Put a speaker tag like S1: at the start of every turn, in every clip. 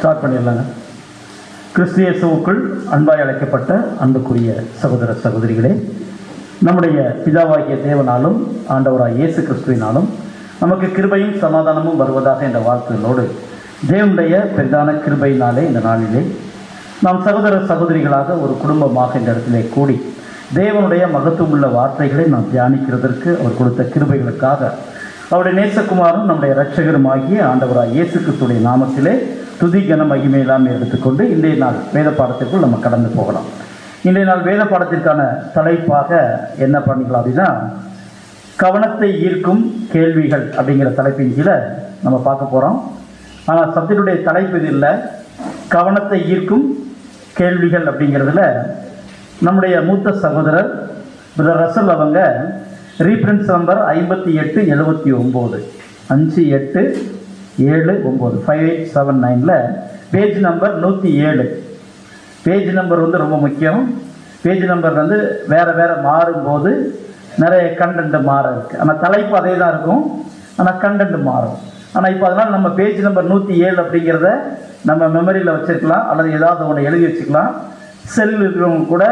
S1: Start பண்ணிடலாங்க. கிறிஸ்தியேசுவுக்குள் அன்பாய் அழைக்கப்பட்ட அன்புக்குரிய சகோதர சகோதரிகளே, நம்முடைய பிதாவாகிய தேவனாலும் ஆண்டவராக இயேசு கிறிஸ்துவினாலும் நமக்கு கிருபையும் சமாதானமும் வருவதாக என்ற வாழ்த்துகளோடு தேவனுடைய பெரிதான கிருபையினாலே இந்த நாளிலே நாம் சகோதர சகோதரிகளாக ஒரு குடும்பமாக இந்த இடத்திலே கூடி தேவனுடைய மகத்துவமுள்ள வார்த்தைகளை நாம் தியானிக்கிறதற்கு அவர் கொடுத்த கிருபைகளுக்காக அவருடைய நேசகுமாரும் நம்முடைய இரட்சகருமாகிய ஆண்டவராக இயேசு கிறிஸ்துடைய நாமத்திலே துதி கன மகிமை எல்லாமே எடுத்துக்கொண்டு இன்றைய நாள் வேத பாடத்திற்குள் நம்ம கடந்து போகலாம். இன்றைய நாள் வேத பாடத்திற்கான தலைப்பாக என்ன பண்ணிக்கலாம் அப்படின்னா, கவனத்தை ஈர்க்கும் கேள்விகள் அப்படிங்கிற தலைப்பின் கீழே நம்ம பார்க்க போகிறோம். ஆனால் சப்ஜெக்டுடைய தலைப்பு இது இல்லை, கவனத்தை ஈர்க்கும் கேள்விகள் அப்படிங்கிறதுல நம்முடைய மூத்த சகோதரர் பிரதர் ரசல் அவங்க reference number 5879 5879 5879 page number 107. Page number வந்து ரொம்ப முக்கியம். பேஜ் நம்பர் வந்து வேறு மாறும்போது நிறைய கண்டென்ட் மாற இருக்குது. ஆனால் தலைப்பு அதே தான் இருக்கும், ஆனால் கண்டென்ட் மாறும். ஆனால் இப்போ அதனால் நம்ம பேஜ் நம்பர் 107 அப்படிங்கிறத நம்ம மெமரியில் வச்சுருக்கலாம், அல்லது ஏதாவது ஒன்று எழுதி வச்சுக்கலாம். செல் இருக்கிறவங்க கூட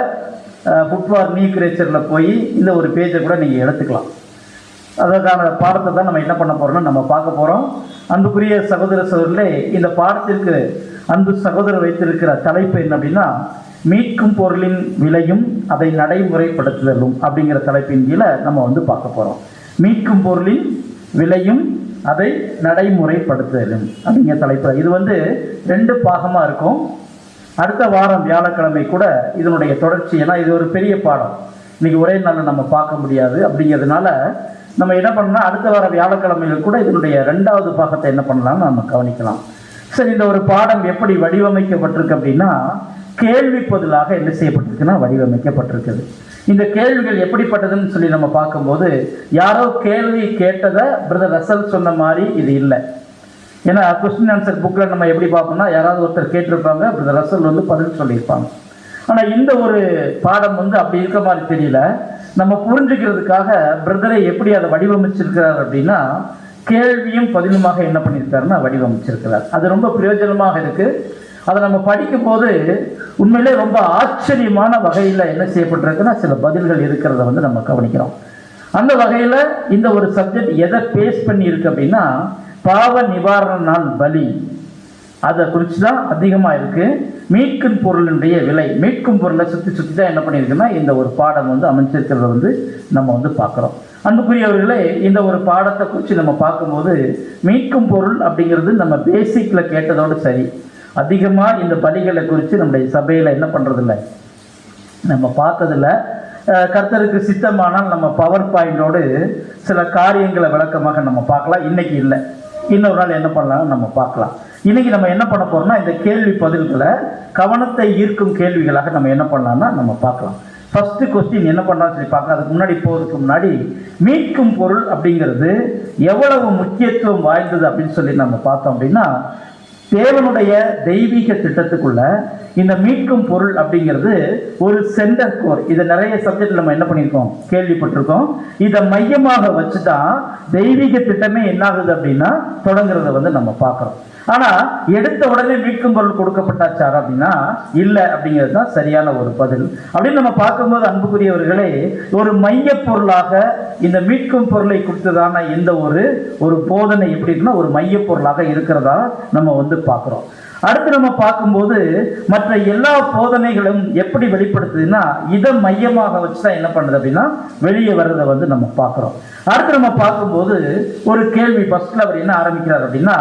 S1: புட்வார் நியூ கிரியேச்சரில் போய் இந்த ஒரு பேஜை கூட நீங்கள் எடுத்துக்கலாம். அதற்கான பாடத்தை தான் நம்ம என்ன பண்ண போகிறோம்னா நம்ம பார்க்க போகிறோம். அன்புக்குரிய சகோதர சகோதரர்களே, இந்த பாடத்திற்கு அன்பு சகோதரர் வைத்திருக்கிற தலைப்பு என்ன அப்படின்னா, மீட்கும் பொருளின் விலையும் அதை நடைமுறைப்படுத்துதலும் அப்படிங்கிற தலைப்பின் கீழே நம்ம வந்து பார்க்க போகிறோம். மீட்கும் பொருளின் விலையும் அதை நடைமுறைப்படுத்துதலும் அப்படிங்கிற தலைப்பு. இது வந்து 2 பாகமாக இருக்கும். அடுத்த வாரம் வியாழக்கிழமை கூட இதனுடைய தொடர்ச்சி, ஏன்னா இது ஒரு பெரிய பாடம், இன்றைக்கி ஒரே நாளில் நம்ம பார்க்க முடியாது. அப்படிங்கிறதுனால நம்ம என்ன பண்ணலாம், அடுத்த வார வியாழக்கிழமையில் கூட இதனுடைய 2வது பாகத்தை என்ன பண்ணலாம்னு நம்ம கவனிக்கலாம். சரி, இந்த ஒரு பாடம் எப்படி வடிவமைக்கப்பட்டிருக்கு அப்படின்னா, கேள்வி பதிலாக என்ன செய்யப்பட்டிருக்குன்னா வடிவமைக்கப்பட்டிருக்குது. இந்த கேள்விகள் எப்படிப்பட்டதுன்னு சொல்லி நம்ம பார்க்கும்போது, யாரோ கேள்வி கேட்டதை பிரதர் ரசல் சொன்ன மாதிரி இது இல்லை. ஏன்னா கொஸ்டின் ஆன்சர் புக்கில் நம்ம எப்படி பார்ப்போம்னா, யாராவது ஒருத்தர் கேட்டிருப்பாங்க, பிரதர் ரசல் வந்து பதில் சொல்லியிருப்பாங்க. ஆனால் இந்த ஒரு பாடம் வந்து அப்படி இருக்க மாதிரி தெரியல. நம்ம புரிஞ்சுக்கிறதுக்காக பிரதரை எப்படி அதை வடிவமைச்சிருக்கிறார் அப்படின்னா, கேள்வியும் பதிலுமாக என்ன பண்ணியிருக்காருன்னா வடிவமைச்சிருக்கிறார். அது ரொம்ப பிரயோஜனமாக இருக்குது. அதை நம்ம படிக்கும்போது உண்மையிலே ரொம்ப ஆச்சரியமான வகையில் என்ன செய்யப்பட்டிருக்குன்னா சில பதில்கள் இருக்கிறத வந்து நம்ம கவனிக்கிறோம். அந்த வகையில் இந்த ஒரு சப்ஜெக்ட் எதை பேஸ் பண்ணி இருக்கு அப்படின்னா, பாவ நிவாரண நாள் பலி, அதை குறித்து தான் அதிகமாக இருக்குது. மீட்கும் பொருளினுடைய விலை, மீட்கும் பொருளை சுற்றி தான் என்ன பண்ணியிருக்குன்னா இந்த ஒரு பாடம் வந்து அமைச்சிருக்கிறத வந்து நம்ம வந்து பார்க்குறோம். அன்புக்குரியவர்களே, இந்த ஒரு பாடத்தை குறித்து நம்ம பார்க்கும்போது மீட்கும் பொருள் அப்படிங்கிறது நம்ம பேசிக்கில் கேட்டதோடு சரி, அதிகமாக இந்த பலிகளை குறித்து நம்முடைய சபையில் என்ன பண்ணுறதில்ல, நம்ம பார்த்ததில்ல. கர்த்தருக்கு சித்தமானால் நம்ம பவர் பாயிண்டோடு சில காரியங்களை விளக்கமாக நம்ம பார்க்கலாம். இன்றைக்கி இல்லை, இன்னொரு நாள் என்ன பண்ணலாம் நம்ம பார்க்கலாம். இன்றைக்கி நம்ம என்ன பண்ண போகிறோம்னா, இந்த கேள்வி பதில்களை கவனத்தை ஈர்க்கும் கேள்விகளாக நம்ம என்ன பண்ணலாம்னா நம்ம பார்க்கலாம். ஃபஸ்ட்டு கொஸ்டின் என்ன பண்ணலாம்னு சொல்லி பார்க்கலாம். அதுக்கு முன்னாடி போகிறதுக்கு முன்னாடி, மீட்கும் பொருள் அப்படிங்கிறது எவ்வளவு முக்கியத்துவம் வாய்ந்தது அப்படின்னு சொல்லி நம்ம பார்த்தோம் அப்படின்னா, தேவனுடைய தெய்வீக திட்டத்துக்குள்ள இந்த மீட்கும் பொருள் அப்படிங்கிறது ஒரு சென்டர் கோர். இதை நிறைய சப்ஜெக்ட் நம்ம என்ன பண்ணியிருக்கோம், கேள்விப்பட்டிருக்கோம். இதை மையமாக வச்சு தான் தெய்வீக திட்டமே என்ன ஆகுது அப்படின்னா தொடங்குறத வந்து நம்ம பார்க்குறோம். ஆனால் எடுத்த உடனே மீட்கும் பொருள் கொடுக்கப்பட்டாச்சார் அப்படின்னா இல்லை அப்படிங்கிறது தான் சரியான ஒரு பதில். அப்படின்னு நம்ம பார்க்கும்போது அன்புக்குரியவர்களே, ஒரு மைய பொருளாக இந்த மீட்கும் பொருளை கொடுத்ததான இந்த ஒரு போதனை எப்படி இருக்குன்னா ஒரு மைய பொருளாக இருக்கிறதா நம்ம வந்து பார்க்குறோம். அடுத்து நம்ம பார்க்கும்போது மற்ற எல்லா போதனைகளும் எப்படி வெளிப்படுத்துதுன்னா இதை மையமாக வச்சு தான் என்ன பண்ணுது அப்படின்னா வெளியே வர்றதை வந்து நம்ம பார்க்குறோம். அடுத்து நம்ம பார்க்கும்போது ஒரு கேள்வி, ஃபர்ஸ்ட்ல அவர் என்ன ஆரம்பிக்கிறார் அப்படின்னா,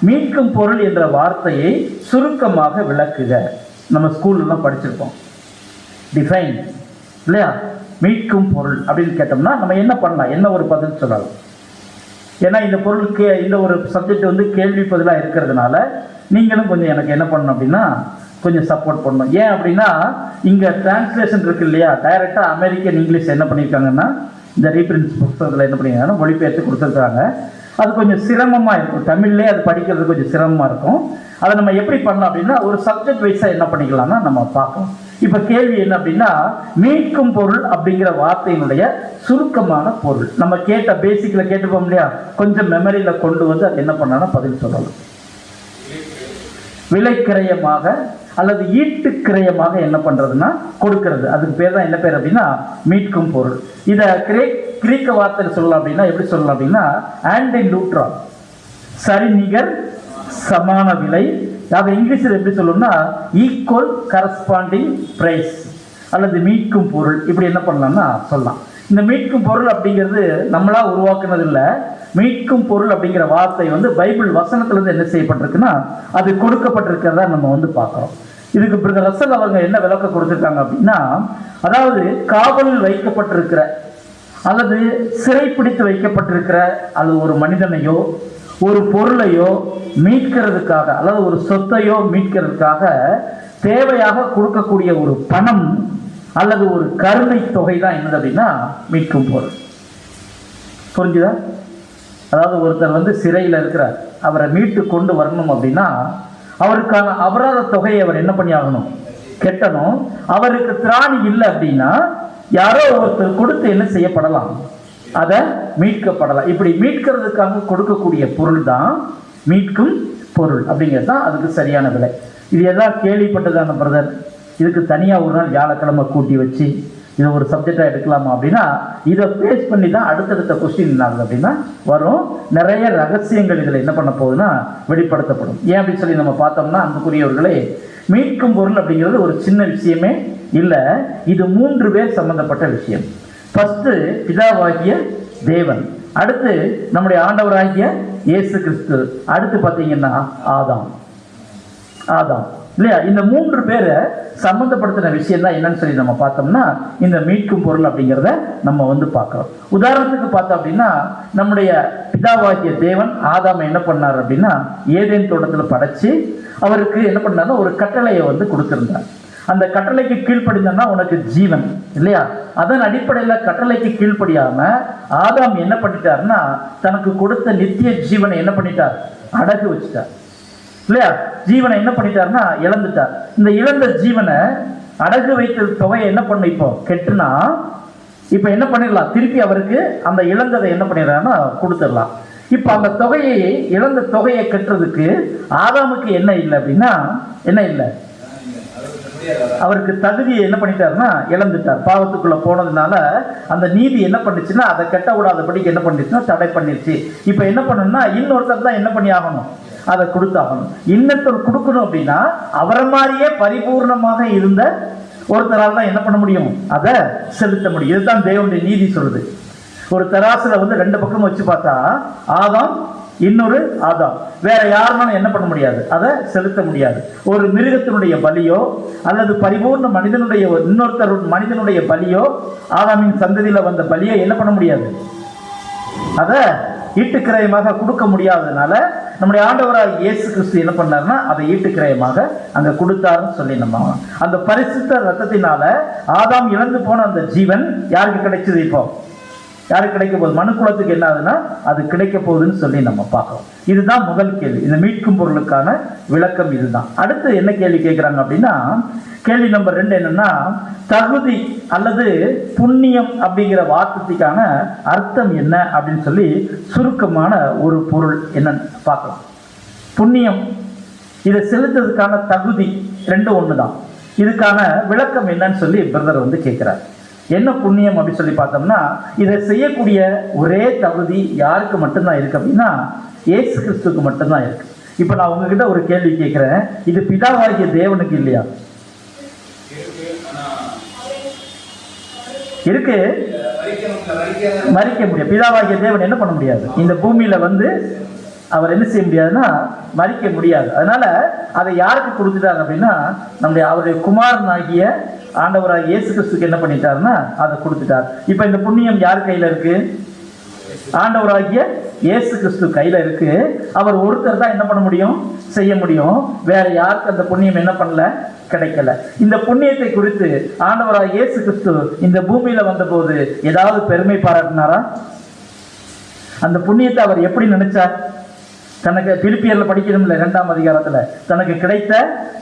S1: மீட்கும் பொருள் என்ற வார்த்தையை சுருக்கமாக விளக்குக. நம்ம ஸ்கூல்லாம் படிச்சிருப்போம், டிஃபைன் இல்லையா, மீட்கும் பொருள் அப்படின்னு கேட்டோம்னா நம்ம என்ன பண்ணலாம், என்ன ஒரு பதில் சொல்லலாம். ஏன்னா இந்த பொருளுக்கு இந்த ஒரு சப்ஜெக்ட் வந்து கேள்வி பதிலாக இருக்கிறதுனால நீங்களும் கொஞ்சம் எனக்கு என்ன பண்ணணும் அப்படின்னா கொஞ்சம் சப்போர்ட் பண்ணணும். ஏன் அப்படின்னா இங்கே டிரான்ஸ்லேஷன் இருக்கு இல்லையா, டைரெக்டாக அமெரிக்கன் இங்கிலீஷ் என்ன பண்ணியிருக்காங்கன்னா இந்த ரீஃபரன்ஸ் புத்தகத்தில் என்ன பண்ணியிருக்காங்கன்னா மொழிபெயர்த்து கொடுத்துருக்காங்க. அது கொஞ்சம் சிரமமாக இருக்கும், தமிழ்லேயே அது படிக்கிறது கொஞ்சம் சிரமமாக இருக்கும். அதை நம்ம எப்படி பண்ணலாம் அப்படின்னா ஒரு சப்ஜெக்ட் வைஸாக என்ன பண்ணிக்கலாம்னா நம்ம பார்க்கலாம். இப்போ கேள்வி என்ன அப்படின்னா, மீட்கும் பொருள் அப்படிங்கிற வார்த்தையினுடைய சுருக்கமான பொருள் நம்ம கேட்ட பேசிக்கில் கேட்டுப்போம் இல்லையா, கொஞ்சம் மெமரியில் கொண்டு வந்து அது என்ன பண்ணாலும் பதில் சொல்லலாம். விலைக்கிரயமாக அல்லது ஈட்டு கிரயமாக என்ன பண்றதுன்னா கொடுக்கிறது. அதுக்கு பேர் தான் என்ன பேர் அப்படின்னா மீட்கும் பொருள். இதை கிரீக்க வார்த்தையில் சொல்லலாம் அப்படின்னா எப்படி சொல்லலாம் அப்படின்னா ஆன்டி லூட்ரா, சரிநிகர், சமான விலை. அதை இங்கிலீஷில் எப்படி சொல்லணும்னா ஈக்குவல் கரஸ்பாண்டிங் பிரைஸ் அல்லது மீட்கும் பொருள். இப்படி என்ன பண்ணலாம்னா சொல்லலாம். இந்த மீட்கும் பொருள் அப்படிங்கிறது நம்மளா உருவாக்குனது இல்லை. மீட்கும் பொருள் அப்படிங்கிற வார்த்தை வந்து பைபிள் வசனத்திலிருந்து என்ன செய்யப்பட்டிருக்குன்னா அது கொடுக்கப்பட்டிருக்கிறதா நம்ம பார்க்குறோம். இதுக்கு பிரதர் ரசல் அவங்க என்ன விளக்கம் கொடுத்துருக்காங்க அப்படின்னா, அதாவது காவலில் வைக்கப்பட்டிருக்கிற அல்லது சிறைப்பிடித்து வைக்கப்பட்டிருக்கிற அல்லது ஒரு மனிதனையோ ஒரு பொருளையோ மீட்கிறதுக்காக அல்லது ஒரு சொத்தையோ மீட்கிறதுக்காக தேவையாக கொடுக்கக்கூடிய ஒரு பணம் அல்லது ஒரு கருணை தொகை தான் என்னது அப்படின்னா மீட்கும் பொருள். புரிஞ்சுதா? அதாவது ஒருத்தர் வந்து சிறையில் இருக்கிறார், அவரை மீட்டு கொண்டு வரணும் அப்படின்னா அவருக்கான அபராத தொகையை அவர் என்ன பண்ணி ஆகணும், கெட்டணும். அவருக்கு திராணி இல்லை அப்படின்னா யாரோ ஒருத்தர் கொடுத்து என்ன செய்யப்படலாம், அதை மீட்கப்படலாம். இப்படி மீட்கிறதுக்காக கொடுக்கக்கூடிய பொருள் தான் மீட்கும் பொருள் அப்படிங்கிறது தான் அதுக்கு சரியான விலை. இது எல்லாம் கேள்விப்பட்டதான பிரதர், இதுக்கு தனியாக ஒரு நாள் வியாழக்கிழமை கூட்டி வச்சு இதை ஒரு சப்ஜெக்டாக எடுக்கலாமா அப்படின்னா இதை பேஸ் பண்ணி தான் அடுத்தடுத்த கொஸ்டின் என்னாகுது அப்படின்னா வரும். நிறைய ரகசியங்கள் இதில் என்ன பண்ண போகுதுன்னா வெளிப்படுத்தப்படும். ஏன் அப்படின்னு சொல்லி நம்ம பார்த்தோம்னா அன்புக்குரியவர்களே, மீட்கும் பொருள் அப்படிங்கிறது ஒரு சின்ன விஷயமே இல்லை. இது 3 பேர் சம்பந்தப்பட்ட விஷயம். ஃபர்ஸ்ட் பிதாவாகிய தேவன், அடுத்து நம்முடைய ஆண்டவராகிய இயேசு கிறிஸ்து, அடுத்து பார்த்தீங்கன்னா ஆதாம் இல்லையா? இந்த 3 பேரை சம்பந்தப்படுத்தின விஷயம் தான் என்னன்னு சொல்லி நம்ம பார்த்தோம்னா இந்த மீட்கும் பொருள் அப்படிங்கிறத நம்ம பார்க்கிறோம். உதாரணத்துக்கு பார்த்தோம் அப்படின்னா நம்முடைய பிதாவாகிய தேவன் ஆதாமை என்ன பண்ணார் அப்படின்னா ஏதேன் தோட்டத்தில் படைச்சு அவருக்கு என்ன பண்ணாருன்னா ஒரு கட்டளையை கொடுத்திருந்தார். அந்த கட்டளைக்கு கீழ்ப்படிந்தா உனக்கு ஜீவன் இல்லையா? அதன் அடிப்படையில் கட்டளைக்கு கீழ்ப்படியாம ஆதாம் என்ன பண்ணிட்டாருன்னா தனக்கு கொடுத்த நித்திய ஜீவனை என்ன பண்ணிட்டார், அடகு வச்சுட்டார் இல்லையா? ஜீவனை என்ன பண்ணிட்டாருன்னா இழந்துட்டார். இந்த இழந்த ஜீவனை அடகு வைத்த தொகையை என்ன பண்ண இப்போ கெட்டுனா இப்போ என்ன பண்ணிடலாம், திருப்பி அவருக்கு அந்த இழந்ததை என்ன பண்ணிடலாம்னா கொடுத்துடலாம். இப்போ அந்த தொகையை இழந்த தொகையை கட்டுறதுக்கு ஆதாமுக்கு என்ன இல்லை அப்படின்னா என்ன இல்லை, அவருக்கு தகுதியை என்ன பண்ணிட்டாருன்னா இழந்துட்டார். பாவத்துக்குள்ள போனதுனால அந்த நீதி என்ன பண்ணுச்சுன்னா அதை கட்ட விடாதபடிக்கு என்ன பண்ணிச்சுன்னா தடை பண்ணிருச்சு. இப்போ என்ன பண்ணணும்னா இன்னொருத்தர் தான் என்ன பண்ணி ஆகணும், அதை கொடுத்தாகணும். இன்னொருத்தர் கொடுக்கணும் அப்படின்னா அவரை மாதிரியே பரிபூர்ணமாக இருந்த ஒருத்தரால் தான் என்ன பண்ண முடியும், அதை செலுத்த முடியும். இதுதான் தேவனுடைய நீதி சொல்லுது. ஒரு தராசுல 2 பக்கம் வச்சு பார்த்தா ஆதாம் இன்னொரு ஆதாம், வேற யாருனாலும் என்ன பண்ண முடியாது, அதை செலுத்த முடியாது. ஒரு மிருகத்தினுடைய பலியோ அல்லது பரிபூர்ண மனிதனுடைய இன்னொருத்தர் மனிதனுடைய பலியோ ஆதாமின் சந்ததியில வந்த பலியோ என்ன பண்ண முடியாது, அதை ஈட்டுக்கிரயமாக கொடுக்க முடியாததுனால நம்முடைய ஆண்டவராக இயேசு கிறிஸ்து என்ன பண்ணாருன்னா அதை ஈட்டுக்கிரயமாக அங்க கொடுத்தாருன்னு சொல்லி நம்ம அந்த பரிசுத்த ரத்தத்தினால ஆதாம் இழந்து போன அந்த ஜீவன் யாருக்கு கிடைச்சது, இப்போ யாருக்கு கிடைக்க போகுது, மனுக்குலத்துக்கு என்ன ஆகுதுன்னா அது கிடைக்க போகுதுன்னு சொல்லி நம்ம பார்க்கிறோம். இதுதான் முதல் கேள்வி. இந்த மீட்கும் பொருளுக்கான விளக்கம் இதுதான். அடுத்து என்ன கேள்வி கேட்குறாங்க அப்படின்னா கேள்வி நம்பர் 2 என்னன்னா தகுதி அல்லது புண்ணியம் அப்படிங்கிற வார்த்தைக்கான அர்த்தம் என்ன அப்படின்னு சொல்லி சுருக்கமான ஒரு பொருள் என்னன்னு பார்க்கலாம். புண்ணியம் இதை செலுத்துறதுக்கான தகுதி 2 ஒன்று தான். இதுக்கான விளக்கம் என்னன்னு சொல்லி பிரதர் கேட்குறார். என்ன புண்ணியம் அப்படின்னு சொல்லி பார்த்தோம்னா இதை செய்யக்கூடிய ஒரே தகுதி யாருக்கு மட்டும்தான் இருக்கு அப்படின்னா இயேசு கிறிஸ்துக்கு மட்டும்தான் இருக்கு. இப்போ நான் உங்ககிட்ட ஒரு கேள்வி கேட்குறேன், இது பிதாவாகிய தேவனுக்கு இல்லையா? இருக்கு, மறிக்க முடியும். பிதாவாகிய தேவன் என்ன பண்ண முடியாது, இந்த பூமியில அவர் என்ன செய்ய முடியாதுன்னா மறிக்க முடியாது. அதனால அதை யாருக்கு கொடுத்துட்டாங்க அப்படின்னா அவருடைய குமாரனாகிய ஆண்டவராக இயேசு கிறிஸ்துக்கு என்ன பண்ணிட்டாருன்னா அதை கொடுத்துட்டார். இப்போ இந்த புண்ணியம் யார் கையில இருக்கு, ஆண்டவராகிய இயேசு கிறிஸ்து கையில இருக்கு. அவர் ஒருத்தர் தான் என்ன பண்ண முடியும், செய்ய முடியும். வேற யாருக்கு அந்த புண்ணியம் என்ன பண்ணல, கிடைக்கல. இந்த புண்ணியத்தை குறித்து ஆண்டவராக இயேசு கிறிஸ்து இந்த பூமியில வந்த போது ஏதாவது பெருமை பாராட்டினாரா? அந்த புண்ணியத்தை அவர் எப்படி நினைச்சார்? தனக்கு பிலிப்பியர்ல படிக்கணும்ல 2ஆம் அதிகாரத்துல தனக்கு கிடைத்த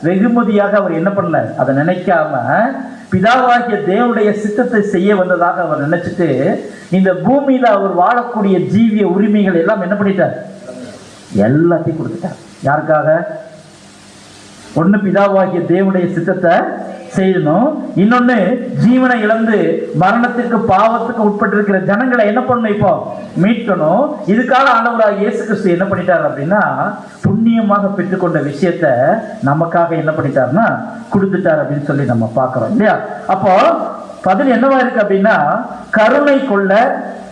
S1: வெகுமதியாக அவர் என்ன பண்ணல, அதை நினைக்காம பிதாவாகிய தேவனுடைய சித்தத்தை செய்ய வந்ததாக அவர் நினைச்சிட்டு இந்த பூமியில அவர் வாழக்கூடிய ஜீவிய உரிமைகள் எல்லாம் என்ன பண்ணிட்டார், எல்லாத்தையும் கொடுத்துட்டார். யாருக்காக? ஒண்ணு பிதாவாகிய தேவனுடைய சித்தத்தை செய்யணும், இன்னொன்னு ஜீவனை இழந்து மரணத்திற்கு பாவத்துக்கு உட்பட்டு இருக்கிற ஜனங்களை என்ன பண்ணணும், இப்போ மீட்கணும். இதுக்காக ஆண்டவராகிய இயேசு கிறிஸ்து என்ன பண்ணிட்டார் அப்படின்னா, புண்ணியமாக பெற்றுக்கொண்ட விஷயத்த நமக்காக என்ன பண்ணிட்டாருன்னா கொடுத்துட்டார் அப்படின்னு சொல்லி நம்ம பார்க்கிறோம் இல்லையா. அப்போ பதில் என்னவா இருக்கு அப்படின்னா, கருணை கொள்ள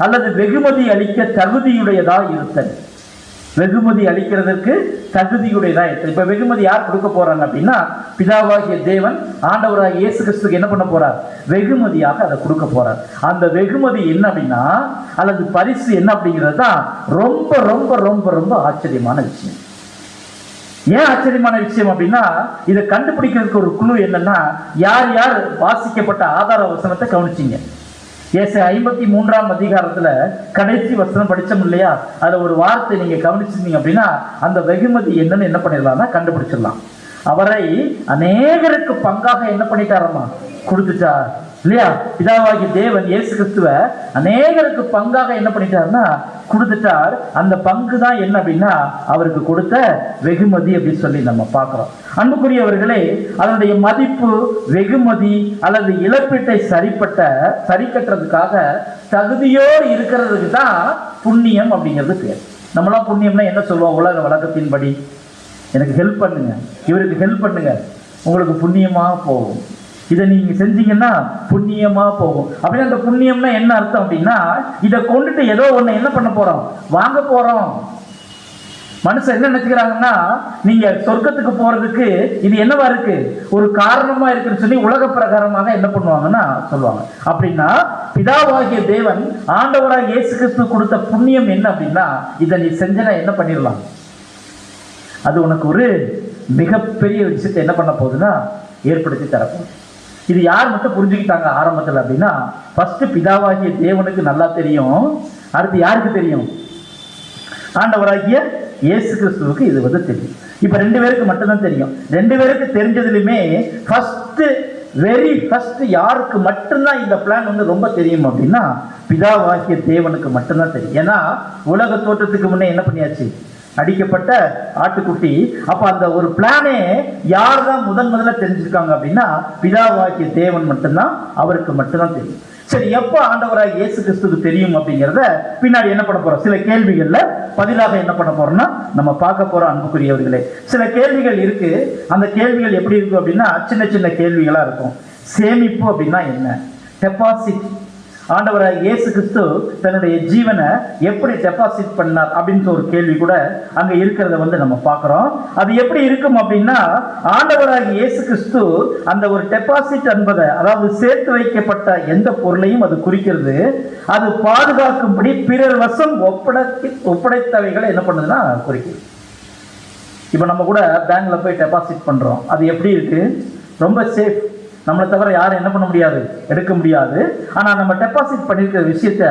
S1: அல்லது வெகுமதி அளிக்க தகுதியுடையதா இருத்தல். வெகுமதி அளிக்கிறதுக்கு தகுதியுடையதா இருக்கு. இப்ப வெகுமதி யார் கொடுக்க போறாங்க அப்படின்னா, பிதாவாகிய தேவன் ஆண்டவராகிய இயேசு கிறிஸ்துக்கு என்ன பண்ண போறார், வெகுமதியாக அதை கொடுக்க போறார். அந்த வெகுமதி என்ன அப்படின்னா, அல்லது பரிசு என்ன அப்படிங்கிறது தான் ரொம்ப ரொம்ப ரொம்ப ரொம்ப ஆச்சரியமான விஷயம். ஏன் ஆச்சரியமான விஷயம் அப்படின்னா, இதை கண்டுபிடிக்கிறதுக்கு ஒரு குழு என்னன்னா, யார் யார் வாசிக்கப்பட்ட ஆதார வசனத்தை கவனிச்சிங்க. ஏசாயா 53ஆம் அதிகாரத்துல கடைசி வசனம் படிச்சோம் இல்லையா, அதுல ஒரு வார்த்தை நீங்க கவனிச்சிருந்தீங்க அப்படின்னா அந்த வெகுமதி என்னன்னு என்ன பண்ணிடலாம்னா கண்டுபிடிச்சிடலாம். அவரை அநேகருக்கு பங்காக என்ன பண்ணிட்டாரம்மா, கொடுத்துட்டார் இல்லையா. பிதாவாகிய தேவன் இயேசு கிறிஸ்துவ அநேகருக்கு பங்காக என்ன பண்ணிட்டாருன்னா கொடுத்துட்டார். அந்த பங்கு தான் என்ன அப்படின்னா அவருக்கு கொடுத்த வெகுமதி அப்படின்னு சொல்லி நம்ம பார்க்கிறோம். அன்புக்குரியவர்களே, அதனுடைய மதிப்பு, வெகுமதி அல்லது இழப்பீட்டை சரி கட்டுறதுக்காக தகுதியோடு இருக்கிறதுக்கு தான் புண்ணியம் அப்படிங்கிறது பேர். நம்மளாம் புண்ணியம்னா என்ன சொல்லுவோம், உலக வழக்கத்தின்படி எனக்கு ஹெல்ப் பண்ணுங்க, இவருக்கு ஹெல்ப் பண்ணுங்க, உங்களுக்கு புண்ணியமா போகும், இதை நீங்க செஞ்சீங்கன்னா புண்ணியமா போகும் அப்படின்னு. அந்த புண்ணியம்னா என்ன அர்த்தம் அப்படின்னா, இதை கொண்டுட்டு ஏதோ ஒண்ணு என்ன பண்ண போறோம், வாங்க போறோம். மனுஷன் என்ன நினைச்சுக்கிறாங்கன்னா, நீங்க சொர்க்கத்துக்கு போறதுக்கு இது என்னவா இருக்கு, ஒரு காரணமா இருக்குன்னு சொல்லி உலக பிரகாரமாக என்ன பண்ணுவாங்கன்னா சொல்லுவாங்க. அப்படின்னா பிதாவாகிய தேவன் ஆண்டவராகிய இயேசு கிறிஸ்து கொடுத்த புண்ணியம் என்ன அப்படின்னா, இதை நீ செஞ்சனா என்ன பண்ணிடலாம், அது உனக்கு ஒரு மிகப்பெரிய விஷயத்தை என்ன பண்ண போகுதுன்னா ஏற்படுத்தி தரப்போகுது. இது யார் மட்டும் புரிஞ்சுக்கிட்டாங்க ஆரம்பத்தில் அப்படின்னா, ஃபர்ஸ்ட் பிதாவாகிய தேவனுக்கு நல்லா தெரியும், அடுத்து யாருக்கு தெரியும், ஆண்டவராகிய இயேசு கிறிஸ்துவுக்கு இது வந்து தெரியும். இப்ப ரெண்டு பேருக்கு மட்டும்தான் தெரியும். ரெண்டு பேருக்கு தெரிஞ்சதுலையுமே வெரி ஃபர்ஸ்ட் யாருக்கு மட்டும்தான் இந்த பிளான் வந்து ரொம்ப தெரியும் அப்படின்னா, பிதாவாகிய தேவனுக்கு மட்டும்தான் தெரியும். ஏன்னா உலக தோற்றத்துக்கு முன்னே என்ன பண்ணியாச்சு, அடிக்கப்பட்ட ஆட்டுக்குட்டி. அப்ப அந்த ஒரு பிளானே யார் தான் முதல்ல தெரிஞ்சிருக்காங்க அப்படின்னா, பிதாவாகிய தேவன் மட்டும்தான், அவருக்கு மட்டும்தான் தெரியும். சரி, எப்ப ஆண்டவராகிய இயேசு கிறிஸ்துக்கு தெரியும் அப்படிங்கிறத பின்னாடி என்ன பண்ண போறோம், சில கேள்விகள்ல பதிலாக என்ன பண்ண போறோம்னா நம்ம பார்க்க போறோம். அன்புக்குரியவர்களே, சில கேள்விகள் இருக்கு. அந்த கேள்விகள் எப்படி இருக்கும் அப்படின்னா சின்ன சின்ன கேள்விகளா இருக்கும். சேமிப்பு அப்படின்னா என்ன, டெபாசிட், ஆண்டவராகிய இயேசு கிறிஸ்து தன்னுடைய ஜீவனை எப்படி டெபாசிட் பண்ணார் அப்படின்ற ஒரு கேள்வி கூட அங்க இருக்கிறத வந்து நம்ம பார்க்கிறோம். அது எப்படி இருக்கும் அப்படின்னா, ஆண்டவராகிய இயேசு கிறிஸ்து அந்த ஒரு டெபாசிட் என்பதை, அதாவது சேர்த்து வைக்கப்பட்ட எந்த பொருளையும் அது குறிக்கிறது. அது பாதுகாக்கும்படி பிறர் வசம் ஒப்படைத்தவைகளை என்ன பண்ணுதுன்னா குறிக்குது. இப்ப நம்ம கூட பேங்க்ல போய் டெபாசிட் பண்றோம், அது எப்படி இருக்கு, ரொம்ப சேஃப், நம்மளை தவிர யாரும் என்ன பண்ண முடியாது, எடுக்க முடியாது. ஆனா நம்ம டெபாசிட் பண்ணிருக்கிற விஷயத்த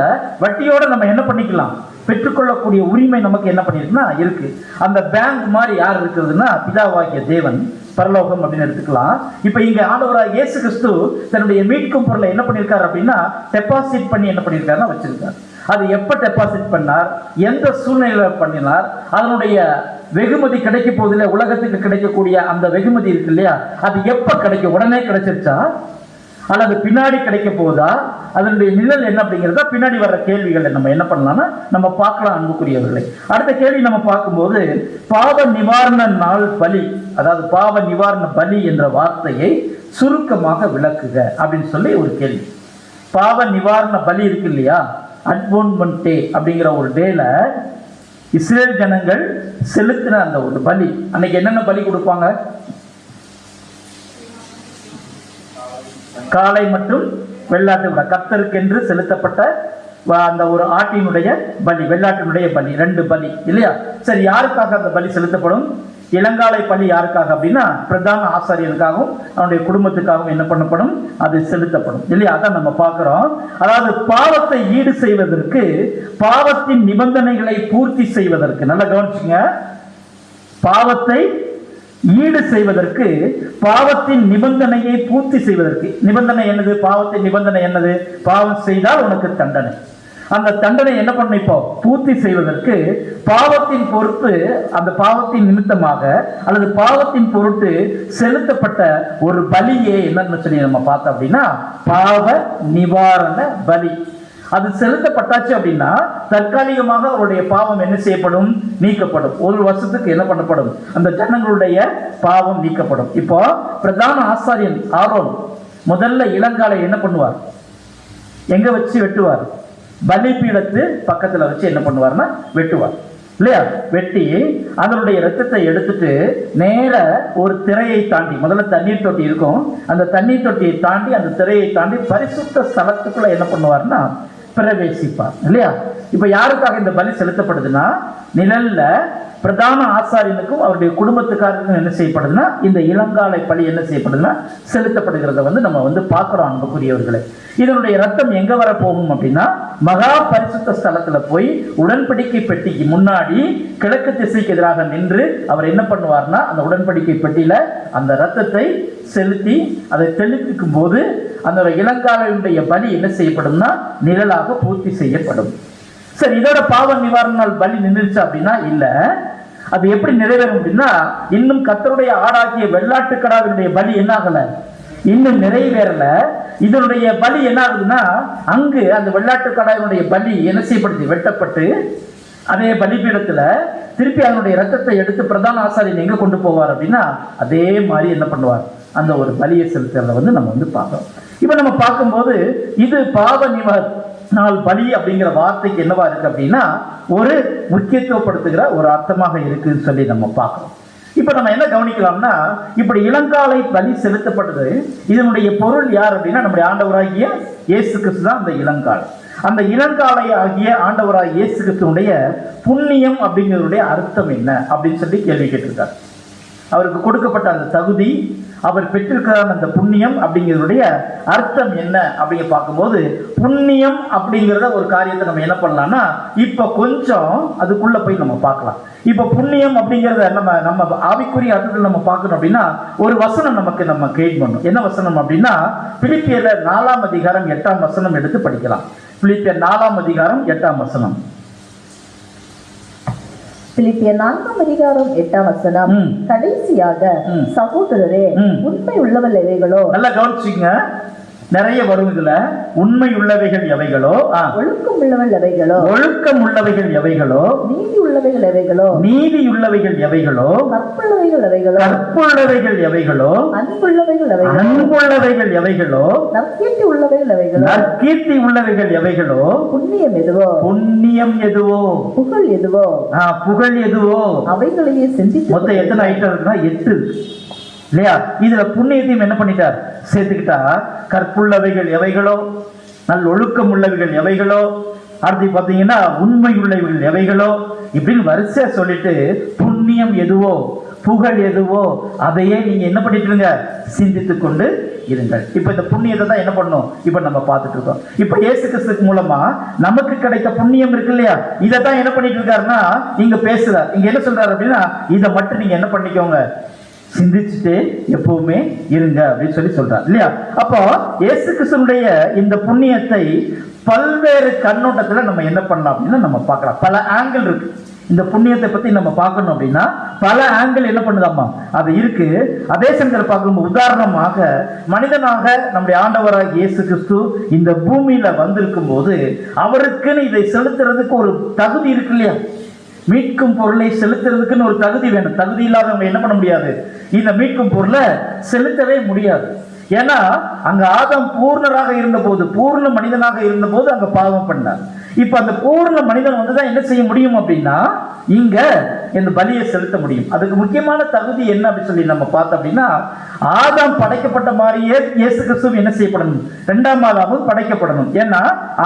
S1: வட்டியோட நம்ம என்ன பண்ணிக்கலாம், பெற்றுக்கொள்ளக்கூடிய உரிமை நமக்கு என்ன பண்ணிருக்குன்னா இருக்கு. அந்த பேங்க் மாதிரி யார் இருக்கிறதுனா பிதாவாகிய தேவன், பரலோகம் அப்படின்னு எடுத்துக்கலாம். இப்ப இங்க ஆண்டவராகிய இயேசு கிறிஸ்து தன்னுடைய மீட்கும் பொருளை என்ன பண்ணிருக்காரு அப்படின்னா டெபாசிட் பண்ணி என்ன பண்ணிருக்காருன்னா வச்சிருக்காரு. அது எப்ப டெபாசிட் பண்ணார், எந்த சூழ்நிலையில பண்ணினார், அதனுடைய வெகுமதி கிடைக்க போதில்லை, உலகத்துக்கு கிடைக்கக்கூடிய அந்த வெகுமதி இருக்கு இல்லையா, அது எப்ப கிடைக்கும், உடனே கிடைச்சிருச்சா அல்லது பின்னாடி கிடைக்க போதா, அதனுடைய நிழல் என்ன அப்படிங்கிறத பின்னாடி வர்ற கேள்விகளை நம்ம என்ன பண்ணலாம்னா நம்ம பார்க்கலாம். அன்புக்குரியவர்களை, அடுத்த கேள்வி நம்ம பார்க்கும்போது, பாவ நிவாரண நாள் பலி, அதாவது பாவ நிவாரண பலி என்ற வார்த்தையை சுருக்கமாக விளக்குக அப்படின்னு சொல்லி ஒரு கேள்வி. பாவ நிவாரண பலி இருக்கு இல்லையா, அட்வோன்மெண்ட் டே அப்படிங்கிற ஒரு டேல இஸ்ரேல் ஜனங்கள் செலுத்தின அந்த ஒரு பலி, அன்னைக்கு என்னென்ன பலி கொடுப்பாங்க, காளை மற்றும் வெள்ளாட்டு விட கர்த்தருக்கென்று செலுத்தப்பட்ட அந்த ஒரு ஆட்டினுடைய பலி, வெள்ளாட்டினுடைய பலி, ரெண்டு பலி இல்லையா. சரி, யாருக்காக அந்த பலி செலுத்தப்படும், இளங்காலை பலி யாருக்காக அப்படின்னா பிரதான ஆசாரியனுக்காகவும் அவனுடைய குடும்பத்துக்காகவும் என்ன பண்ணப்படும், அது செலுத்தப்படும் இல்லையா. அதான் நம்ம பார்க்கிறோம். அதாவது பாவத்தை ஈடு செய்வதற்கு, பாவத்தின் நிபந்தனைகளை பூர்த்தி செய்வதற்கு, நல்லா கவனிச்சுங்க, பாவத்தை ஈடு செய்வதற்கு, பாவத்தின் நிபந்தனையை பூர்த்தி செய்வதற்கு. நிபந்தனை என்னது, பாவத்தின் நிபந்தனை என்னது, பாவம் செய்தால் உனக்கு தண்டனை. அந்த தண்டனை என்ன பண்ண இப்போ பூர்த்தி செய்வதற்கு பாவத்தின் பொறுத்து, அந்த பாவத்தின் நிமித்தமாக அல்லது பாவத்தின் பொருட்டு செலுத்தப்பட்ட ஒரு பலியே என்னன்னு சொல்லி நம்ம பார்த்தோம் அப்படின்னா பாவ நிவாரண பலி. அது செலுத்தப்பட்டாச்சு அப்படின்னா தற்காலிகமாக அவருடைய பாவம் என்ன செய்யப்படும்? நீக்கப்படும். ஒரு வருஷத்துக்கு என்ன பண்ணப்படும்? அந்த ஜனங்களுடைய பாவம் நீக்கப்படும். இப்போ பிரதான ஆசாரியன் ஆரோன் முதல்ல இளங்காலை என்ன பண்ணுவார்? எங்க வச்சு வெட்டுவார்? பலிபீடத்து பக்கத்துல வச்சு என்ன பண்ணுவார்னா வெட்டுவார் இல்லையா? வெட்டி அதனுடைய ரத்தத்தை எடுத்துட்டு நேர ஒரு திரையை தாண்டி, முதல்ல தண்ணீர் தொட்டி இருக்கும், அந்த தண்ணீர் தொட்டியை தாண்டி அந்த திரையை தாண்டி பரிசுத்த ஸ்தலத்துக்குள்ள என்ன பண்ணுவார்னா பிரவேசிப்பார் இல்லையா? இப்ப யாருக்காக இந்த பலி செலுத்தப்படுதுன்னா, நிழல்ல பிரதான ஆசாரியனுக்கும் அவருடைய குடும்பத்துக்காரருக்கும் என்ன செய்யப்படுதுன்னா இந்த இளங்காலை பலி என்ன செய்யப்படுதுன்னா செலுத்தப்படுகிறத நம்ம பார்க்கிறோம் அன்புக்குரியவர்களே. இதனுடைய ரத்தம் எங்க வர போகும் அப்படின்னா மகா பரிசுத்த ஸ்தலத்துல போய் உடன்படிக்கை பெட்டிக்கு முன்னாடி கிழக்கு திசைக்கு எதிராக நின்று அவர் என்ன பண்ணுவார்னா அந்த உடன்படிக்கை பெட்டியில அந்த ரத்தத்தை செலுத்தி அதை தெளிக்கும் போது அந்த இளங்காலையுடைய பலி என்ன செய்யப்படும்னா நிழலாக பூர்த்தி செய்யப்படும். சரி, இதோட பாவ நிவாரண பலி நின்றுச்சு அப்படின்னா இல்ல, அது எப்படி நிறைவேறும் அப்படின்னா இன்னும் கர்த்தருடைய ஆடாகிய வெள்ளாட்டுக்கடாவினுடைய பலி என்ன ஆகல, இன்னும் நிறைவேறல. இதனுடைய பலி என்ன ஆகுதுன்னா அங்கு அந்த வெள்ளாட்டுக்கடாவினுடைய பலி என்ன செய்யப்படுது? வெட்டப்பட்டு அதே பலிபீடத்துல திருப்பி அதனுடைய ரத்தத்தை எடுத்து பிரதான ஆசாரியன் எங்க கொண்டு போவார் அப்படின்னா அதே மாதிரி என்ன பண்ணுவார்? அந்த ஒரு பலியை செலுத்துறத நம்ம பார்க்கிறோம். இப்ப நம்ம பார்க்கும்போது இது பாவ நிவாரண பலி அப்படிங்கிற வார்த்தைக்கு என்னவா இருக்கு அப்படின்னா ஒரு முக்கியத்துவப்படுத்துகிற ஒரு அர்த்தமாக இருக்குன்னு சொல்லி நம்ம பார்க்கிறோம். இப்ப நம்ம என்ன கவனிக்கலாம்னா, இப்படி இளங்காலை பலி செலுத்தப்பட்டது, இதனுடைய பொருள் யார் அப்படின்னா நம்முடைய ஆண்டவராகிய இயேசு கிறிஸ்து தான் அந்த இளங்காலை. அந்த இளங்காலை ஆகிய ஆண்டவராகிய இயேசு கிறிஸ்துடைய புண்ணியம் அப்படிங்கிறதுடைய அர்த்தம் என்ன அப்படின்னு சொல்லி கேள்வி கேட்டிருக்கார். அவருக்கு கொடுக்கப்பட்ட அந்த தகுதி, அவர் பெற்றிருக்கிற அந்த புண்ணியம் அப்படிங்கிறதுடைய அர்த்தம் என்ன அப்படிங்க பார்க்கும்போது, புண்ணியம் அப்படிங்கிறத ஒரு காரியத்தை நம்ம என்ன பண்ணலாம்னா இப்ப கொஞ்சம் அதுக்குள்ள போய் நம்ம பார்க்கலாம். இப்ப புண்ணியம் அப்படிங்கிறத நம்ம ஆவிக்குரிய அர்த்தத்தில் நம்ம பார்க்கணும் அப்படின்னா ஒரு வசனம் நம்ம கைட் பண்ணும். என்ன வசனம் அப்படின்னா பிலிப்பியர் 4ஆம் அதிகாரம் 8ஆம் வசனம் எடுத்து படிக்கலாம். பிலிப்பியர் 4ஆம் அதிகாரம் 8ஆம் வசனம்.
S2: பிலிப்பியர் 4ஆம் அதிகாரம் 8ஆம் வசனம். கடைசியாக சகோதரரே, உண்மை உள்ளவள் எவைகளோ,
S1: நல்லா கவனிச்சுங்க, நிறைய வரும் இதுல. உண்மை உள்ளவைகள் எவைகளோ,
S2: ஒழுக்கம் உள்ளவள் எவைகளோ,
S1: ஒழுக்கம் உள்ளவைகள் எவைகளோ,
S2: நீதி உள்ளவைகள் எவைகளோ,
S1: நீதி உள்ளவைகள் எவைகளோ,
S2: கற்புள்ளவைகள் எவைகளோ,
S1: கற்புள்ளவைகள் எவைகளோ,
S2: அன்புள்ளவைகள் எவைகளோ,
S1: அன்புள்ளவைகள் எவைகளோ,
S2: நற்கீர்த்தி உள்ளவைகள் எவைகளோ,
S1: நற்கீர்த்தி உள்ளவைகள் எவைகளோ,
S2: புண்ணியம் எதுவோ,
S1: புண்ணியம் எதுவோ,
S2: புகழ் எதுவோ,
S1: புகழ் எதுவோ,
S2: அவைகளையே சிந்தித்து.
S1: மொத்தம் எத்தனை ஐட்டம் இருக்குன்னா 8 இல்லையா? இதுல புண்ணியத்தையும் என்ன பண்ணிட்டார்? சேர்த்துக்கிட்டா. கற்புள்ளவைகள் எவைகளோ, நல்ல ஒழுக்கம் உள்ளவைகள் எவைகளோ, அடுத்து பாத்தீங்கன்னா உண்மை உள்ளவைகள் எவைகளோ, இப்படின்னு வரிசையா சொல்லிட்டு புண்ணியம் எதுவோ புகழ் எதுவோ அதையே நீங்க என்ன பண்ணிட்டு இருங்க? சிந்தித்து கொண்டு இருங்கள். இப்ப இந்த புண்ணியத்தை தான் என்ன பண்ணும் இப்ப நம்ம பார்த்துட்டு இருக்கோம். இப்ப இயேசு கிறிஸ்து மூலமா நமக்கு கிடைத்த புண்ணியம் இருக்கு இல்லையா, இதைத்தான் என்ன பண்ணிட்டு இருக்காருன்னா இங்க பேசுறார். இங்க என்ன சொல்றாரு அப்படின்னா இதை மட்டும் நீங்க என்ன பண்ணிக்கோங்க, சிந்திச்சுட்டு எப்பவுமே இருங்க அப்படின்னு சொல்லி சொல்றார் இல்லையா? அப்போ இயேசு கிறிஸ்துடைய இந்த புண்ணியத்தை பல்வேறு கண்ணோட்டத்துல நம்ம என்ன பண்ணலாம் அப்படின்னா நம்ம பார்க்கலாம். பல ஆங்கிள் இருக்கு. இந்த புண்ணியத்தை பத்தி நம்ம பார்க்கணும் அப்படின்னா பல ஆங்கிள் என்ன பண்ணுதாமா அது இருக்கு. அதே சமயத்தில் பார்க்கும்போது உதாரணமாக மனிதனாக நம்முடைய ஆண்டவராக இயேசு கிறிஸ்து இந்த பூமியில வந்திருக்கும் போது அவருக்குன்னு இதை செலுத்துறதுக்கு ஒரு தகுதி இருக்கு இல்லையா? மீட்கும் பொருளை செலுத்துறதுக்குன்னு ஒரு தகுதி வேணும். தகுதி இல்லாதவங்க என்ன பண்ண முடியாது, இந்த மீட்கும் பொருளை செலுத்தவே முடியாது. ஏன்னா அங்க ஆதாம் பூர்ணராக இருந்த போது, பூர்ண மனிதனாக இருந்த போது அங்க பாவம் பண்ணார். இப்ப அந்த பூர்ண மனிதன் வந்துதான் என்ன செய்ய முடியும் அப்படின்னா இங்க இந்த பலியை செலுத்த முடியும். அதுக்கு முக்கியமான தகுதி என்ன அப்படின்னு சொல்லி நம்ம பார்த்தோம் அப்படின்னா ஆதாம் படைக்கப்பட்ட மாதிரியே இயேசு கிறிஸ்து என்ன செய்யப்படணும், 2ஆம் ஆதாமும் படைக்கப்படணும். ஏன்னா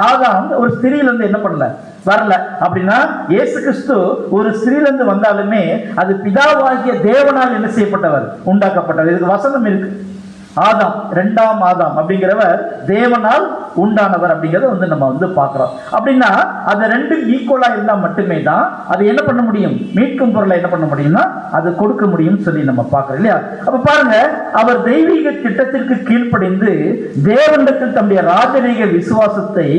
S1: ஆதாம் ஒரு ஸ்திரீலிருந்து என்ன பண்ணல, வரல. அப்படின்னா இயேசு கிறிஸ்து ஒரு ஸ்திரீலிருந்து வந்தாலுமே அது பிதாவாகிய தேவனால் என்ன செய்யப்பட்டவர், உண்டாக்கப்பட்டவர். இதுக்கு வசனம் இருக்கு. ஆதாம், இரண்டாம் ஆதாம் அப்படிங்கிறவர் தேவனால் உண்டானவர் அப்படிங்கிறத வந்து நம்ம வந்து பார்க்கிறோம். அப்படின்னா அது ரெண்டும் ஈக்குவலா இருந்தா மட்டுமே தான் அது என்ன பண்ண முடியும், மீட்கும் பொருளை என்ன பண்ண முடியும்னா அது கொடுக்க முடியும் சொல்லி நம்ம பார்க்கிறோம் இல்லையா. அப்ப பாருங்க, அவர் தெய்வீக திட்டத்திற்கு கீழ்ப்படிந்து தேவனிடத்தில் தம்முடைய ராஜரீக விசுவாசத்தை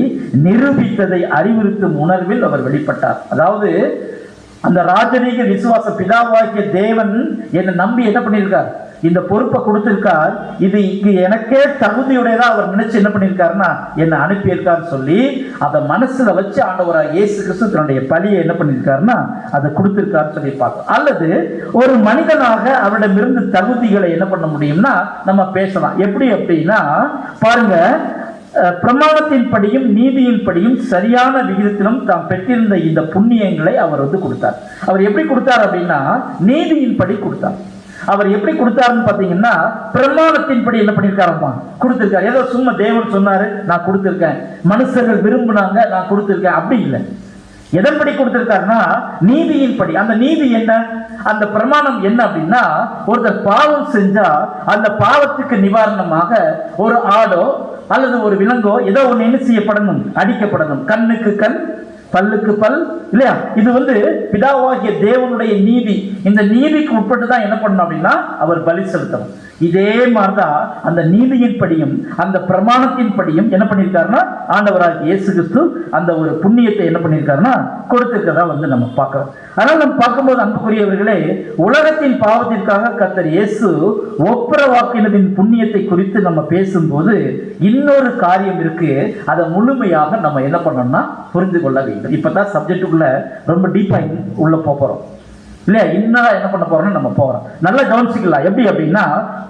S1: நிரூபித்ததை அறிவுறுத்தும் உணர்வில் அவர் வெளிப்பட்டார். அதாவது அந்த ராஜரீக விசுவாச பிதாவாகிய தேவன் என்னை நம்பி என்ன பண்ணியிருக்கார், இந்த பொறுப்பை கொடுத்திருக்கார், இது எனக்கே தகுதியுடையதா அவர் நினைச்சு என்ன பண்ணியிருக்காருன்னா என்னை அனுப்பியிருக்காருன்னு சொல்லி அதை மனசுல வச்சு ஆண்டவராக இயேசு கிறிஸ்து தன்னுடைய பலியை என்ன பண்ணியிருக்காருன்னா அதை கொடுத்திருக்காருன்னு சொல்லி பார்க்கணும். அல்லது ஒரு மனிதனாக அவரிடமிருந்து தகுதிகளை என்ன பண்ண முடியும்னா நம்ம பேசலாம். எப்படி அப்படின்னா பாருங்க, பிரமாணத்தின் படியும் நீதியின் படியும் சரியான விகிதத்திலும் தாம் பெற்றிருந்த இந்த புண்ணியங்களை அவர் வந்து கொடுத்தார். அவர் எப்படி கொடுத்தார் அப்படின்னா நீதியின் படி கொடுத்தார். அவர் எப்படி கொடுத்தாருன்னு பாத்தீங்கன்னா பிரமாணத்தின் படி என்ன பண்ணிருக்காருமா கொடுத்திருக்காரு. ஏதோ சும்மா தேவன் சொன்னாரு நான் கொடுத்திருக்கேன், மனுஷர்கள் விரும்பினாங்க நான் கொடுத்திருக்கேன், அப்படி இல்லை. எதன்படி கொடுத்திருக்காருன்னா நீதியின் படி. அந்த நீதி என்ன, அந்த பிரமாணம் என்ன அப்படின்னா ஒருத்தர் பாவம் செஞ்சா அந்த பாவத்துக்கு நிவாரணமாக ஒரு ஆடோ அல்லது ஒரு விலங்கோ ஏதோ ஒன்று என்ன செய்யப்படணும், அடிக்கப்படணும். கண்ணுக்கு கண், பல்லுக்கு பல் இல்லையா. இது வந்து பிதாவாகிய தேவனுடைய நீதி. இந்த நீதிக்கு உட்பட்டு தான் என்ன பண்ணணும் அப்படின்னா அவர் பலி செலுத்தணும். இதே மாதிரிதான் அந்த நீதியின் படியும் அந்த பிரமாணத்தின் படியும் என்ன பண்ணியிருக்காருன்னா ஆண்டவராகிய இயேசு கிறிஸ்து அந்த ஒரு புண்ணியத்தை என்ன பண்ணியிருக்காருன்னா கொடுத்திருக்கிறதா வந்து நம்ம பார்க்கிறோம். ஆனால் நம்ம பார்க்கும்போது அன்புக்குரியவர்களே, உலகத்தின் பாவத்திற்காக கர்த்தர் இயேசு ஒப்புரவாக்கினதின் புண்ணியத்தை குறித்து நம்ம பேசும்போது இன்னொரு காரியம் இருக்கு. அதை முழுமையாக நம்ம என்ன பண்ணோம்னா புரிந்து கொள்ள வேண்டும். இப்பதான் சப்ஜெக்டுக்குள்ள ரொம்ப டீப்பா உள்ள போறோம் இல்லையா. இன்னும் என்ன பண்ண போறோம்னு நம்ம போறோம். நல்லா கவனிச்சுக்கலாம். எப்படி அப்படின்னா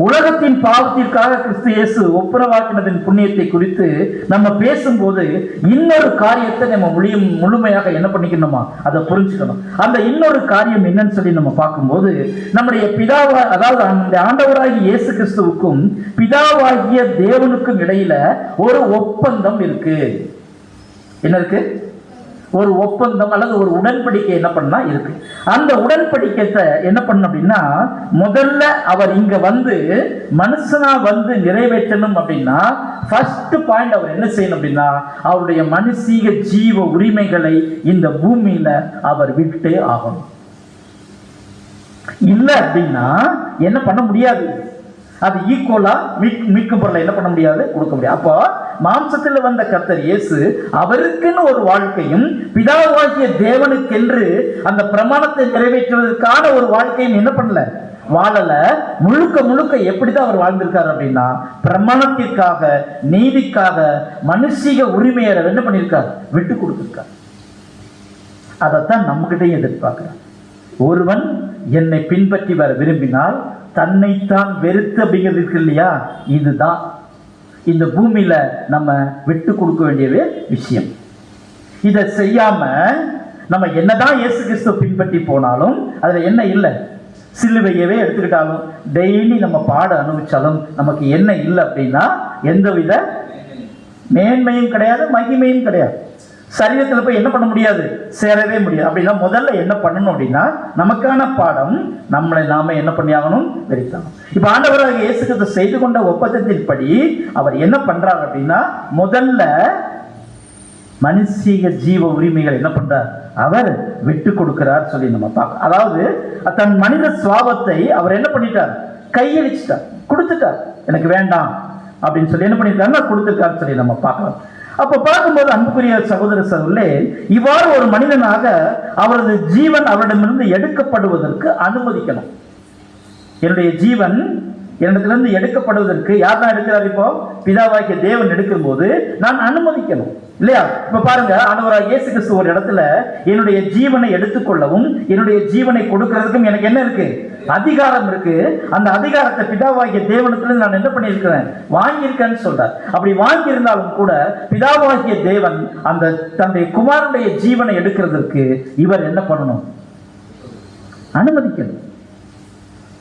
S1: உலகத்தின் பாவத்திற்காக கிறிஸ்து இயேசு ஒப்புரவாக்கினதின் புண்ணியத்தை குறித்து நம்ம பேசும்போது இன்னொரு காரியத்தை நம்ம முழுமையாக என்ன பண்ணிக்கணுமா அதை புரிஞ்சுக்கணும். அந்த இன்னொரு காரியம் என்னன்னு சொல்லி நம்ம பார்க்கும்போது நம்முடைய பிதாவா, அதாவது அந்த ஆண்டவராகிய இயேசு கிறிஸ்துவுக்கும் பிதாவாகிய தேவனுக்கும் இடையில ஒரு ஒப்பந்தம் இருக்கு. என்ன இருக்கு? ஒரு ஒப்பந்தம் அல்லது ஒரு உடன்படிக்கை என்ன பண்ணா இருக்கு. அந்த உடன்படிக்கை என்ன பண்ண அப்படின்னா முதல்ல அவர் இங்க வந்து மனுஷனா வந்து நிறைவேற்றணும் அப்படின்னா ஃபர்ஸ்ட் பாயிண்ட் அவர் என்ன செய்யணும் அப்படின்னா அவருடைய மனுஷீக ஜீவ உரிமைகளை இந்த பூமியில அவர் விட்டு ஆகணும். இல்ல அப்படின்னா என்ன பண்ண முடியாது, அது ஈக்குவலா மீட்கும் பொருளை என்ன பண்ண முடியாது, கொடுக்க முடியாது. அப்போ மாம்சத்தில் வந்த கர்த்தர் இயேசு அவருக்குன்னு ஒரு வாழ்க்கையும் பிதாவாகிய தேவனுக்கென்று அந்த பிரமாணத்தை நிறைவேற்றுவதற்கான ஒரு வாழ்க்கையும் என்ன பண்ணல, வாழல. முழுக்க முழுக்க எப்படிதான் அவர் வாழ்ந்திருக்காரு அப்படின்னா பிரமாணத்திற்காக, நீதிக்காக, மனுஷீக உரிமையை என்ன பண்ணியிருக்கார், விட்டு கொடுத்திருக்கார். அதைத்தான் நம்ம கிட்டையும் எதிர்பார்க்கிறார். ஒருவன் என்னை பின்பற்றி வர விரும்பினால் தன்னைத்தான் வெறுத்து அப்படிங்கிறது இருக்கு இல்லையா. இதுதான் இந்த பூமியில நம்ம விட்டு கொடுக்க வேண்டிய விஷயம். இதை செய்யாம நம்ம என்னதான் இயேசு கிறிஸ்துவ பின்பற்றி போனாலும் அதுல என்ன இல்லை, சிலுவையவே எடுத்துக்கிட்டாலும் டெய்லி நம்ம பாட அனுபவிச்சாலும் நமக்கு என்ன இல்லை அப்படின்னா எந்தவித மேன்மையும் கிடையாது, மகிமையும் கிடையாது. சரீரத்தில் போய் என்ன பண்ண முடியாது, சேரவே முடியாது. அப்படின்னா முதல்ல என்ன பண்ணணும் அப்படின்னா நமக்கான பாடம் நம்மளை நாம என்ன பண்ணியாகணும், வெறித்தாகணும். இப்ப ஆண்டவராக இயேசு கிறிஸ்து செய்து கொண்ட ஒப்பந்தத்தின் படி அவர் என்ன பண்றார் அப்படின்னா முதல்ல மனுஷீக ஜீவ உரிமைகள் என்ன பண்றார், அவர் விட்டு கொடுக்கிறார் சொல்லி நம்ம பார்க்க. அதாவது தன் மனித சுவாபத்தை அவர் என்ன பண்ணிட்டார், கையளிச்சிட்டார், கொடுத்துட்டார். எனக்கு வேண்டாம் அப்படின்னு சொல்லி என்ன பண்ணிருக்காருன்னா கொடுத்துருக்காரு சொல்லி நம்ம பார்க்கலாம். அப்ப பார்க்கும்போது அன்புக்குரிய சகோதர சகோதரர்களே, இவ்வாறு ஒரு மனிதனாக அவரது ஜீவன் அவரிடமிருந்து எடுக்கப்படுவதற்கு அனுமதிக்கணும். என்னுடைய ஜீவன் என்னிடத்திலிருந்து எடுக்கப்படுவதற்கு யார் தான் எடுக்கிறார், இப்போ பிதாவாகிய தேவன் எடுக்கும் போது நான் அனுமதிக்கணும் இல்லையா. இப்ப பாருங்க, ஆண்டவராகிய இயேசு கிறிஸ்து ஒரு இடத்துல என்னுடைய ஜீவனை எடுத்துக்கொள்ளவும் என்னுடைய ஜீவனை கொடுக்கிறதுக்கும் எனக்கு என்ன இருக்கு, அதிகாரம் இருக்கு. அந்த அதிகாரத்தை பிதாவாகிய தேவனத்துல நான் என்ன பண்ணியிருக்கிறேன், வாங்கியிருக்கேன்னு சொல்றார். அப்படி வாங்கி இருந்தாலும் கூட பிதாவாகிய தேவன் அந்த தன்னுடைய குமாரனுடைய ஜீவனை எடுக்கிறதுக்கு இவர் என்ன பண்ணணும், அனுமதிக்கணும்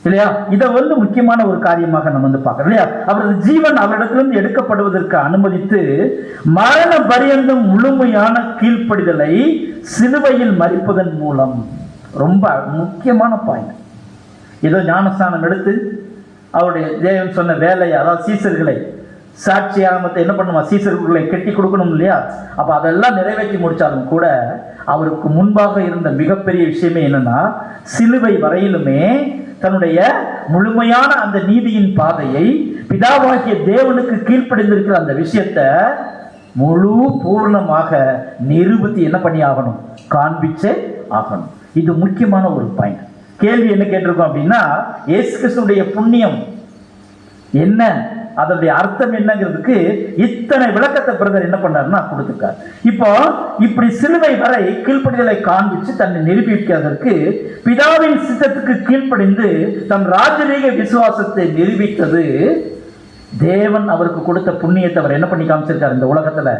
S1: இல்லையா. இதை வந்து முக்கியமான ஒரு காரியமாக நம்ம வந்து பார்க்கிறோம் இல்லையா. அவரது ஜீவன் அவரிடத்திலிருந்து எடுக்கப்படுவதற்கு அனுமதித்து மரண பரியந்தம் முழுமையான கீழ்ப்படிதலை சிலுவையில் மரிப்பதன் மூலம், ரொம்ப முக்கியமான பாயிண்ட். ஏதோ ஞானஸ்தானம் எடுத்து அவருடைய தேவன் சொன்ன வேலையை, அதாவது சீசர்களை சாட்சியாக என்ன பண்ணுமா, சீசர்களை கட்டி கொடுக்கணும் இல்லையா? அப்ப அதெல்லாம் நிறைவேற்றி முடிச்சாலும் கூட அவருக்கு முன்பாக இருந்த மிகப்பெரிய விஷயமே என்னன்னா, சிலுவை வரையிலுமே தன்னுடைய முழுமையான அந்த நீதியின் பாதையை, பிதாவாகிய தேவனுக்கு கீழ்ப்படிந்திருக்கிற அந்த விஷயத்தை முழு பூர்ணமாக நிரூபித்து என்ன பண்ணி ஆகணும், காண்பிச்சே ஆகணும். இது முக்கியமான ஒரு பாயிண்ட். கேள்வி என்ன கேட்டிருக்கோம் அப்படின்னா, இயேசு கிறிஸ்துடைய புண்ணியம் என்ன, அதனுடைய அர்த்தம் என்னங்கிறதுக்கு இத்தனை விளக்கத்தை பிரதர் என்ன பண்ணாருன்னா கொடுத்துருக்கார். இப்போ இப்படி சிலுவை வரை கீழ்ப்படிதலை காண்பிச்சு தன்னை நிரூபிப்பதற்கு பிதாவின் சித்தத்துக்கு கீழ்ப்படிந்து தம் ராஜரீக விசுவாசத்தை நிரூபித்தது தேவன் அவருக்கு கொடுத்த புண்ணியத்தை அவர் என்ன பண்ணி காமிச்சிருக்கார், இந்த உலகத்துல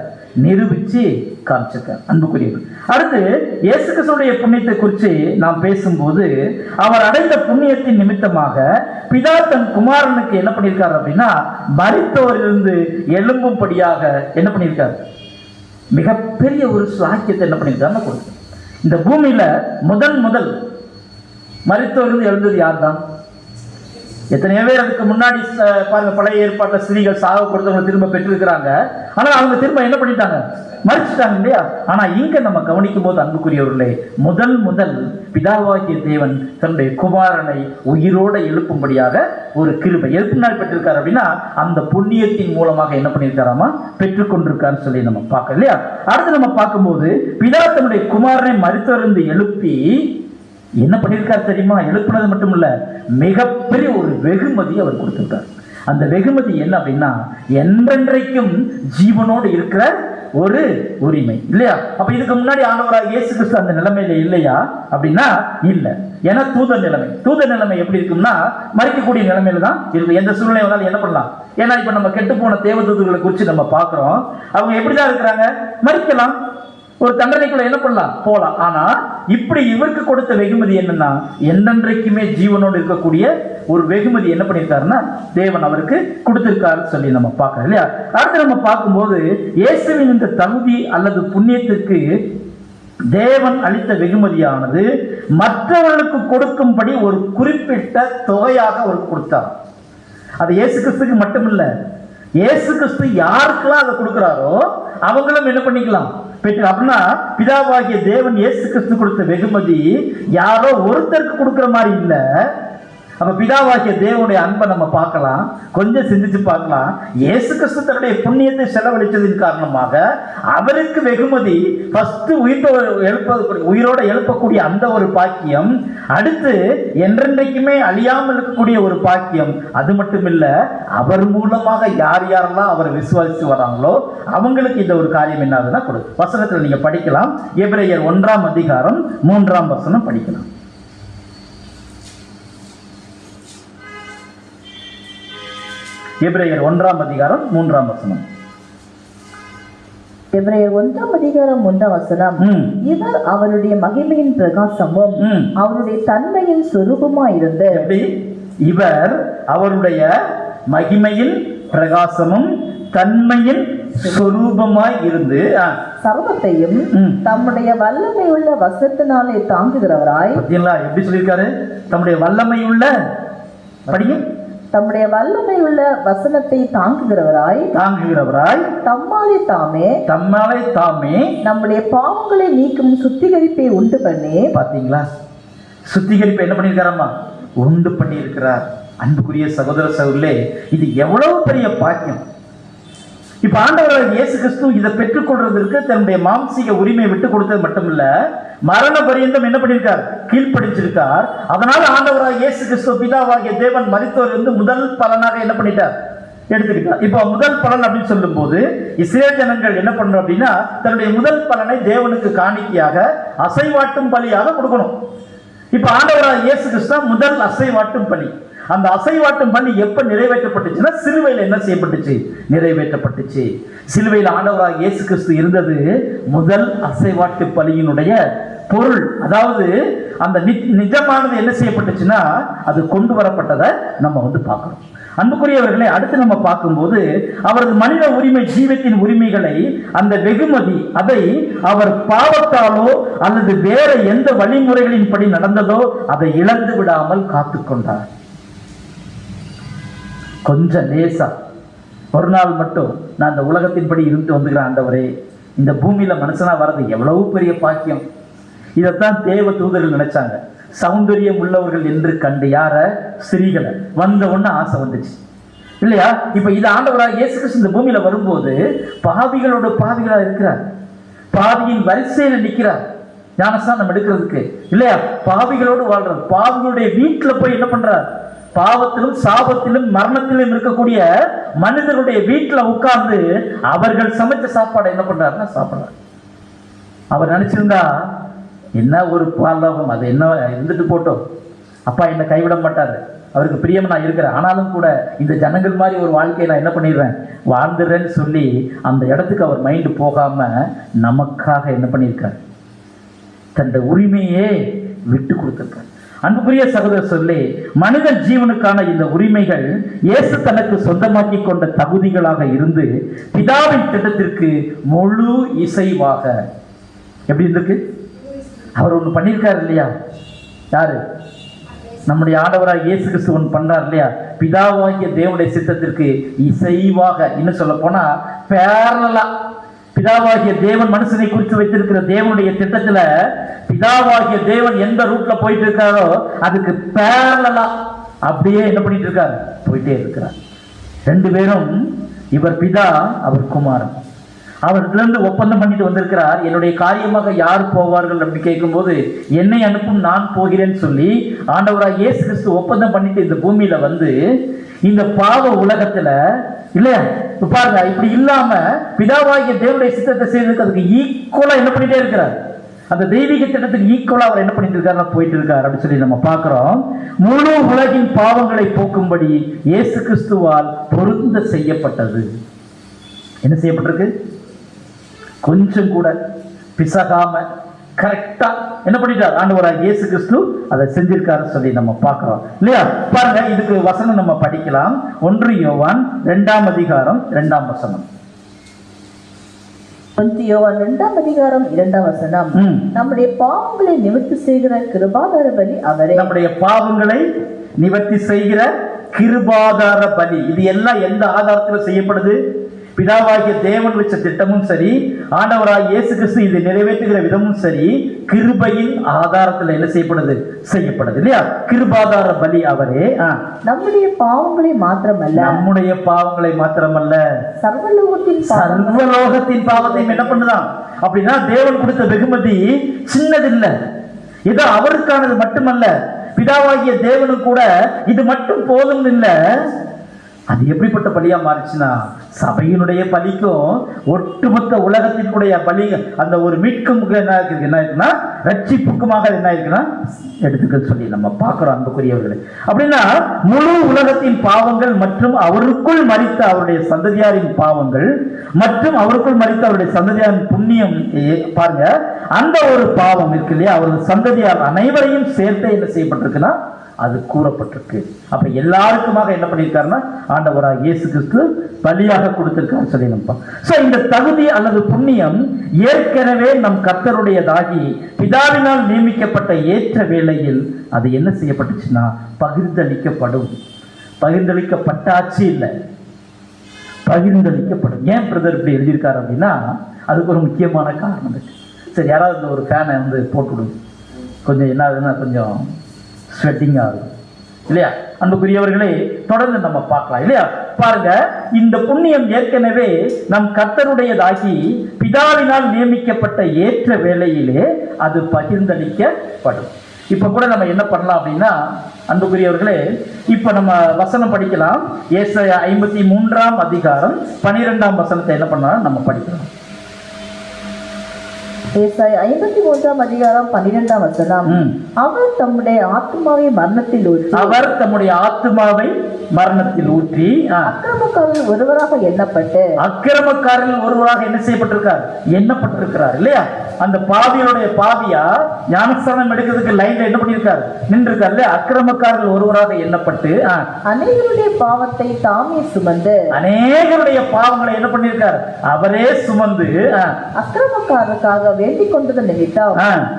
S1: நிரூபிச்சு காமிச்சிருக்கார். அன்புக்குரியவர், அடுத்து இயேசு கிறிஸ்துவுடைய புண்ணியத்தை குறித்து நாம் பேசும்போது, அவர் அடைந்த புண்ணியத்தின் நிமித்தமாக பிதா தன் குமாரனுக்கு என்ன பண்ணியிருக்கார் அப்படின்னா, மரித்தோரிலிருந்து எழும்பும்படியாக என்ன பண்ணியிருக்கார், மிகப்பெரிய ஒரு சாக்கியத்தை என்ன பண்ணியிருக்காருன்னு கொடுத்தார். இந்த பூமியில முதல் மரித்தோரிலிருந்து எழுந்தது யார் தான்? எத்தனையோ பேர் அதுக்கு முன்னாடி பாருங்க, பழைய ஏற்பாட்டு ஸ்திரீகள் சாக கொடுத்தவங்க திரும்ப பெற்றிருக்கிறாங்க. ஆனா அவங்க திரும்ப என்ன பண்ணிட்டாங்க, மறிச்சிட்டாங்க இல்லையா? ஆனா இங்க நம்ம கவனிக்கும் போது அன்புக்குரியவர்களே, முதல் பிதாவாகிய தேவன் தன்னுடைய குமாரனை உயிரோட எழுப்பும்படியாக ஒரு கிருபை எழுப்பினால் பெற்றிருக்காரு அப்படின்னா, அந்த புண்ணியத்தின் மூலமாக என்ன பண்ணியிருக்காராமா, பெற்றுக்கொண்டிருக்காருன்னு சொல்லி நம்ம பார்க்க இல்லையா? அடுத்து நம்ம பார்க்கும்போது, பிதா தன்னுடைய குமாரனை மரித்தோரிலிருந்து எழுப்பி என்ன பண்ணியிருக்காரு தெரியுமா? எழுப்புனது மட்டும் இல்ல, மிகப்பெரிய ஒரு வெகுமதி அவர் கொடுத்திருக்கார். அந்த வெகுமதி என்ன அப்படின்னா, என்றென்றைக்கும் ஜீவனோடு இருக்கிற ஒரு உரிமை இல்லையா? அப்ப இதுக்கு முன்னாடி ஆண்டவராக இயேசு கிறிஸ்து அந்த நிலைமையில இல்லையா அப்படின்னா இல்ல. ஏன்னா தூத நிலைமை எப்படி இருக்கும்னா, மறிக்கக்கூடிய நிலைமையில தான் இருக்கு. எந்த சூழ்நிலை வந்தாலும் என்ன பண்ணலாம். ஏன்னா இப்ப நம்ம கெட்டு போன தேவதூதர்களை குறித்து நம்ம பார்க்கிறோம். அவங்க எப்படிதான் இருக்கிறாங்க, மறிக்கலாம், ஒரு தண்டனைக்குள்ள என்ன பண்ணலாம், போலாம். ஆனா இப்படி இவருக்கு கொடுத்த வெகுமதி என்னன்னா, என்றென்றைக்குமே ஜீவனோடு இருக்கக்கூடிய ஒரு வெகுமதி என்ன பண்ணியிருக்காருன்னா தேவன் அவருக்கு கொடுத்திருக்காரு சொல்லி நம்ம பார்க்கிறோம் இல்லையா? அடுத்து நம்ம பார்க்கும்போது, இயேசுவின் இந்த தகுதி அல்லது புண்ணியத்திற்கு தேவன் அளித்த வெகுமதியானது மற்றவர்களுக்கு கொடுக்கும்படி ஒரு குறிப்பிட்ட தொகையாக அவருக்கு கொடுத்தார். அது இயேசு கிறிஸ்துக்கு மட்டுமில்ல, இயேசு கிறிஸ்து யாருக்கெல்லாம் அதை கொடுக்கிறாரோ அவங்களும் என்ன பண்ணிக்கலாம், பெற்று. அப்படின்னா பிதாவாகிய தேவன் இயேசு கிறிஸ்து கொடுத்த வெகுமதி யாரோ ஒருத்தருக்கு கொடுக்கிற மாதிரி இல்லை. அப்ப பிதாவாகிய தேவனுடைய அன்பை நம்ம பார்க்கலாம், கொஞ்சம் சிந்திச்சு பார்க்கலாம். இயேசு கிறிஸ்து தன்னுடைய புண்ணியத்தை செலவழித்ததின் காரணமாக அவருக்கு வெகுமதி ஃபர்ஸ்ட் உயிரோட எழுப்பக்கூடிய அந்த ஒரு பாக்கியம், அடுத்து என்றென்றைக்குமே அழியாமல் இருக்கக்கூடிய ஒரு பாக்கியம். அது மட்டும் இல்ல, அவர் மூலமாக யாரெல்லாம் அவரை விசுவாசித்து வராங்களோ அவங்களுக்கு இந்த ஒரு காரியம் என்னதுன்னா கொடுக்கும். வசனத்தில் நீங்க படிக்கலாம், எபிரேயர் 1ஆம் அதிகாரம் 3ஆம் வசனம் படிக்கலாம். எபிரேயர் 1ஆம் அதிகாரம் 3ஆம் வசனம்.
S2: எபிரேயர் 1ஆம் அதிகாரம் 3ஆம் வசனம். இவர் அவருடைய மகிமையின் பிரகாசமும் அவருடைய தன்மையின் சொரூபமாய் இருந்து.
S1: இவர் அவருடைய மகிமையின் பிரகாசமும் தன்மையின் சொரூபமாய் இருந்து
S2: சர்வத்தையும் தம்முடைய வல்லமை உள்ள வசத்தினாலே தாங்குகிறவராய்.
S1: எப்படி சொல்லியிருக்காரு, தம்முடைய வல்லமை உள்ள, படியும்,
S2: தம்முடைய வல்லமை உள்ள வசனத்தை தாங்குகிறவராய் தம்மாலே தாமே நம்முடைய பாவங்களை நீக்கும் சுத்திகரிப்பை உண்டு பண்ணி.
S1: பாத்தீங்களா, சுத்திகரிப்பை என்ன பண்ணியிருக்காரம்மா, உண்டு பண்ணி இருக்கிறார். அன்புக்குரிய சகோதர சகோதரர்களே, இது எவ்வளவு பெரிய பாக்கியம். இப்ப ஆண்டவராகிய இயேசு கிறிஸ்து இதை பெற்றுக்கொள்றதற்கு தன்னுடைய மாம்சீக உரிமையை விட்டு கொடுத்தது மட்டுமில்ல, மரண பரியந்தம் என்ன பண்ணியிருக்கார், கீழ்ப்படிச்சிருக்கார். அதனால ஆண்டவராகிய இயேசு கிறிஸ்து பிதாவாகிய தேவன் மரித்தோரிலிருந்து முதல் பலனாக என்ன பண்ணிட்டார், எடுத்துக்கிட்டார். இப்போ முதல் பலன் அப்படின்னு சொல்லும் போது இஸ்ரேல் ஜனங்கள் என்ன பண்றோம் அப்படின்னா, தன்னுடைய முதல் பலனை தேவனுக்கு காணிக்கையாக அசைவாட்டும் பலியாக கொடுக்கணும். இப்ப ஆண்டவராகிய இயேசு கிறிஸ்து முதல் அசைவாட்டும் பலி. அந்த அசைவாட்டும் பலி எப்ப நிறைவேற்றப்பட்டுச்சுன்னா, சிலுவையில் என்ன செய்யப்பட்டுச்சு, நிறைவேற்றப்பட்டுச்சு. சிலுவையில் ஆண்டவராகிய இயேசு கிறிஸ்து இருந்தது முதல் அசைவாட்டு பலியினுடைய பொருள். அதாவது அந்த நிஜமானது என்ன செய்யப்பட்டுச்சுன்னா அது கொண்டு வரப்பட்டதை நம்ம பார்க்கணும். அன்புக்குரியவர்களை, அடுத்து நம்ம பார்க்கும்போது அவரது மனித உரிமை, ஜீவத்தின் உரிமைகளை, அந்த வெகுமதி, அதை அவர் பாவத்தாலோ அல்லது வேற எந்த வழிமுறைகளின் படி நடந்ததோ அதை இழந்து விடாமல் காத்துக்கொண்டார். கொஞ்சம் லேசா ஒரு நாள் மட்டும் நான் இந்த உலகத்தின்படி இருந்து வந்துக்கிறேன் ஆண்டவரே, இந்த பூமியில மனுஷனா வர்றது எவ்வளவு பெரிய பாக்கியம். இதைத்தான் தேவ தூதர்கள் நினைச்சாங்க. சௌந்தரியம் உள்ளவர்கள் என்று கண்டு யார? ஸ்திரீகளை. வந்த உடனே ஆசை வந்துச்சு இல்லையா? இப்ப இது ஆண்டவராக இயேசு கிறிஸ்து இந்த பூமியில வரும்போது பாவிகளோட பாவிகளா இருக்கிறார், பாவியின் வரிசையில நிற்கிறார் ஞானஸ்நானம் எடுக்கிறதுக்கு இல்லையா? பாவிகளோடு வாழ்றார், பாவிகளுடைய வீட்டுல போய் என்ன பண்றார்? பாவத்திலும் சாபத்திலும் மரணத்திலும் இருக்கக்கூடிய மனிதர்களுடைய வீட்டுல உட்கார்ந்து அவர்கள் சமைச்ச சாப்பாடை என்ன பண்றாருன்னா சாப்பிடுறார். அவர் நினைச்சிருந்தா என்ன ஒரு பாலோகம், அது என்ன இருந்துட்டு போட்டோம், அப்பா என்னை கைவிட மாட்டாரு, அவருக்கு பிரியம் நான் இருக்கிறேன், ஆனாலும் கூட இந்த ஜனங்கள் மாதிரி ஒரு வாழ்க்கையை நான் என்ன பண்ணிடுறேன், வாழ்ந்துடுறேன்னு சொல்லி அந்த இடத்துக்கு அவர் மைண்டு போகாம நமக்காக என்ன பண்ணியிருக்கார்? தன்னுடைய உரிமையே விட்டு கொடுத்திருக்கார். அன்புக்குரிய சகோதரர் சொல்லி, மனித ஜீவனுக்கான இந்த உரிமைகள் இயேசு தனக்கு சொந்தமாக்கி கொண்ட தகுதிகளாக இருந்து பிதாவின் திட்டத்திற்கு முழு இசைவாக எப்படி இருக்கு? அவர் ஒன்று பண்ணியிருக்காரு இல்லையா? யாரு? நம்முடைய ஆண்டவராக இயேசு கிறிஸ்து ஒன்று பண்றார் இல்லையா? பிதாவாகிய தேவனுடைய சித்தத்திற்கு இசைவாக, இன்னும் சொல்ல போனா பேரலா, பிதாவாகிய தேவன் மனுஷனை குறித்து வைத்திருக்கிற தேவனுடைய திட்டத்துல பிதாவாகிய தேவன் எந்த ரூட்ல போயிட்டு இருக்காரோ அதுக்கு பேரலா அப்படியே என்ன பண்ணிட்டு இருக்காரு? போயிட்டே இருக்கிறார். ரெண்டு பேரும், இவர் பிதா, அவர் குமாரன். அவர்களிருந்து ஒப்பந்தம் பண்ணிட்டு வந்திருக்கிறார். என்னுடைய காரியமாக யார் போவார்கள் அப்படி கேட்கும்போது என்னை அனுப்பும், நான் போகிறேன்னு சொல்லி ஆண்டவராக இயேசு கிறிஸ்து ஒப்பந்தம் பண்ணிட்டு இந்த பூமியில வந்து இந்த பாவ உலகத்துல இல்லையா பாருங்க, இப்படி இல்லாம பிதாவாகிய தேவனுடைய சித்தத்தை செய்வதற்கு அதுக்கு ஈக்குவலா என்ன பண்ணிட்டே இருக்கிறார்? அந்த தெய்வீக திட்டத்துக்கு ஈக்குவலா அவர் என்ன பண்ணிட்டு இருக்காரு? போயிட்டு இருக்காரு அப்படின்னு சொல்லி நம்ம பார்க்கிறோம். முழு உலகின் பாவங்களை போக்கும்படி இயேசு கிறிஸ்துவால் பொருந்த செய்யப்பட்டது. என்ன செய்யப்பட்டிருக்கு? கொஞ்சம் கூட பிசகாம கரெக்டா என்ன பண்ணிட்டார் ஆண்டவராக இயேசு கிறிஸ்து அதை செஞ்சிருக்காரு சொல்லி நம்ம பார்க்கிறோம் இல்லையா? பாருங்க, இதுக்கு வசனம் நம்ம படிக்கலாம். 1 யோவான் 2ஆம் அதிகாரம் 2ஆம் வசனம்.
S2: 1 யோவான் 2ஆம் அதிகாரம் 2ஆம் வசனம். நம்முடைய பாவங்களை நிவர்த்தி செய்கிற கிருபாதார பலி அவரே.
S1: நம்முடைய பாவங்களை நிவர்த்தி செய்கிற கிருபாதார பலி. இது எல்லாம் எந்த ஆதாரத்தில் செய்யப்படுது? பிதாவாகிய தேவன் வச்ச திட்டமும் சரி, ஆண்டவராகிய இயேசு கிறிஸ்து இதை நிறைவேற்றுகிற விதமும் சரி, கிருபையின் ஆதாரத்தில் என்ன செய்யப்படுது? செய்யப்படுது இல்லையா? கிருபாதார பலி அவரே.
S2: நம்முடைய பாவங்களை மாத்திரமல்ல,
S1: நம்முடைய பாவங்களை மாத்திரமல்ல,
S2: சர்வலோகத்தின்
S1: பாவத்தையும் என்ன பண்ணுதான்? அப்படின்னா தேவன் கொடுத்த வெகுமதி சின்னதில்லை, இது அவருக்கானது மட்டுமல்ல, பிதாவாகிய தேவனு கூட இது மட்டும் போதும் இல்லை. அது எப்படிப்பட்ட பலியா மாறிச்சுன்னா, சபையினுடைய பலிக்கும் ஒட்டுமொத்த உலகத்தினுடைய பலி, அந்த ஒரு மீட்கும் என்ன இருக்குன்னா ரட்சிப்புக்குமாக என்ன இருக்குன்னா எடுத்துக்க சொல்லி நம்ம பார்க்கிறோம் அன்புக்குரியவர்களே. அப்படின்னா முழு உலகத்தின் பாவங்கள் மற்றும் அவருக்குள் மரித்த அவருடைய சந்ததியாரின் பாவங்கள் மற்றும் அவருக்குள் மரித்த அவருடைய சந்ததியாரின் புண்ணியம் பாருங்க, அந்த ஒரு பாவம் இருக்கு இல்லையா, அவரது சந்ததியார் அனைவரையும் சேர்த்து என்ன செய்யப்பட்டிருக்குன்னா அது கூறப்பட்டிருக்கு. அப்ப எல்லாருக்குமாக என்ன பண்ணியிருக்காருன்னா ஆண்டவராக இயேசு கிறிஸ்து பலியாக கொடுத்திருக்காரு சொல்லி நம்ம. சோ இந்த தகுதி அல்லது புண்ணியம் ஏற்கனவே நம் கர்த்தருடையதாகி பிதாவினால் நியமிக்கப்பட்ட ஏற்ற வேளையில் அது என்ன செய்யப்பட்டுச்சுன்னா பகிர்ந்தளிக்கப்படும். பகிர்ந்தளிக்கப்பட்டாச்சு இல்லை, பகிர்ந்தளிக்கப்படும். ஏன் பிரதர் இப்படி எழுதியிருக்காரு அப்படின்னா அதுக்கு ஒரு முக்கியமான காரணம் இருக்கு. சரி, யாராவது ஒரு ஃபேனை வந்து போட்டுவிடும், கொஞ்சம் என்ன ஆகுதுன்னா கொஞ்சம் ஸ்வெட்டிங் ஆகுது இல்லையா? அன்புக்குரியவர்களே, தொடர்ந்து நம்ம பார்க்கலாம் இல்லையா? பாருங்க, இந்த புண்ணியம் ஏற்கனவே நம் கர்த்தருடையதாகி பிதாவினால் நியமிக்கப்பட்ட ஏற்ற வேளையிலே அது பகிர்ந்தளிக்கப்படும். இப்ப கூட நம்ம என்ன பண்ணலாம் அப்படின்னா அன்புக்குரியவர்களே, இப்ப நம்ம வசனம் படிக்கலாம். ஏசாயா 53ஆம் அதிகாரம் 12ஆம் வசனத்தை என்ன பண்ணலாம் நம்ம படிக்கலாம்.
S2: ஏசாயா 53ஆம் அதிகாரம் 12ஆம் வசனம். அவர் தம்முடைய ஆத்துமாவை மரணத்தில் ஊற்றி,
S1: அவர் தம்முடைய ஆத்துமாவை மரணத்தில் ஊற்றி
S2: அக்கிரமக்காரர்கள் ஒருவராக எண்ணப்பட்டு,
S1: அக்கிரமக்காரர்கள் ஒருவராக என்ன செய்யப்பட்டிருக்கார்? எண்ணப்பட்டிருக்கிறார் இல்லையா? அந்த பாவியோடைய பாவியா ஞானஸ்தானம் எடுக்கிறதுக்கு லைன்ல என்ன பண்ணியிருக்காரு? நின்றுருக்காரு இல்லையா? அக்கிரமக்காரர்கள் ஒருவராக எண்ணப்பட்டு
S2: அநேகருடைய பாவத்தை தாமே சுமந்து,
S1: அநேகருடைய பாவங்களை என்ன பண்ணியிருக்காரு? அவரே சுமந்து
S2: அக்கிரமக்காரருக்காக வேண்டிக் கொண்டது நிமித்தம்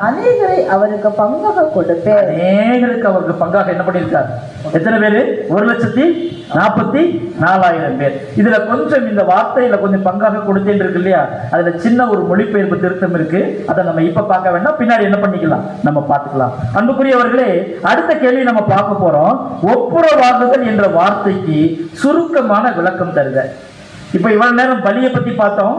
S2: அநேகரை அவருக்கு பங்காக கொடுப்பேன்.
S1: அநேகருக்கு அவருக்கு பங்காக என்ன பண்ணியிருக்காரு? எத்தனை பேரு? 1,00,000 44,000 பேர். இதுல கொஞ்சம் இந்த வார்த்தையில கொஞ்சம் பங்காக கொடுத்தேன் இருக்கு இல்லையா, அதுல சின்ன ஒரு மொழிபெயர்ப்பு திருத்தம் இருக்கு. அதை நம்ம இப்ப பார்க்க வேண்டாம், பின்னாடி என்ன பண்ணிக்கலாம், நம்ம பார்த்துக்கலாம். அன்புக்குரியவர்களே, அடுத்த கேள்வி நம்ம பார்க்க போறோம். ஒப்புரவாகுதல் என்ற வார்த்தைக்கு சுருக்கமான விளக்கம் தருக. இப்ப இவ்வளவு நேரம் பலியை பத்தி பார்த்தோம்,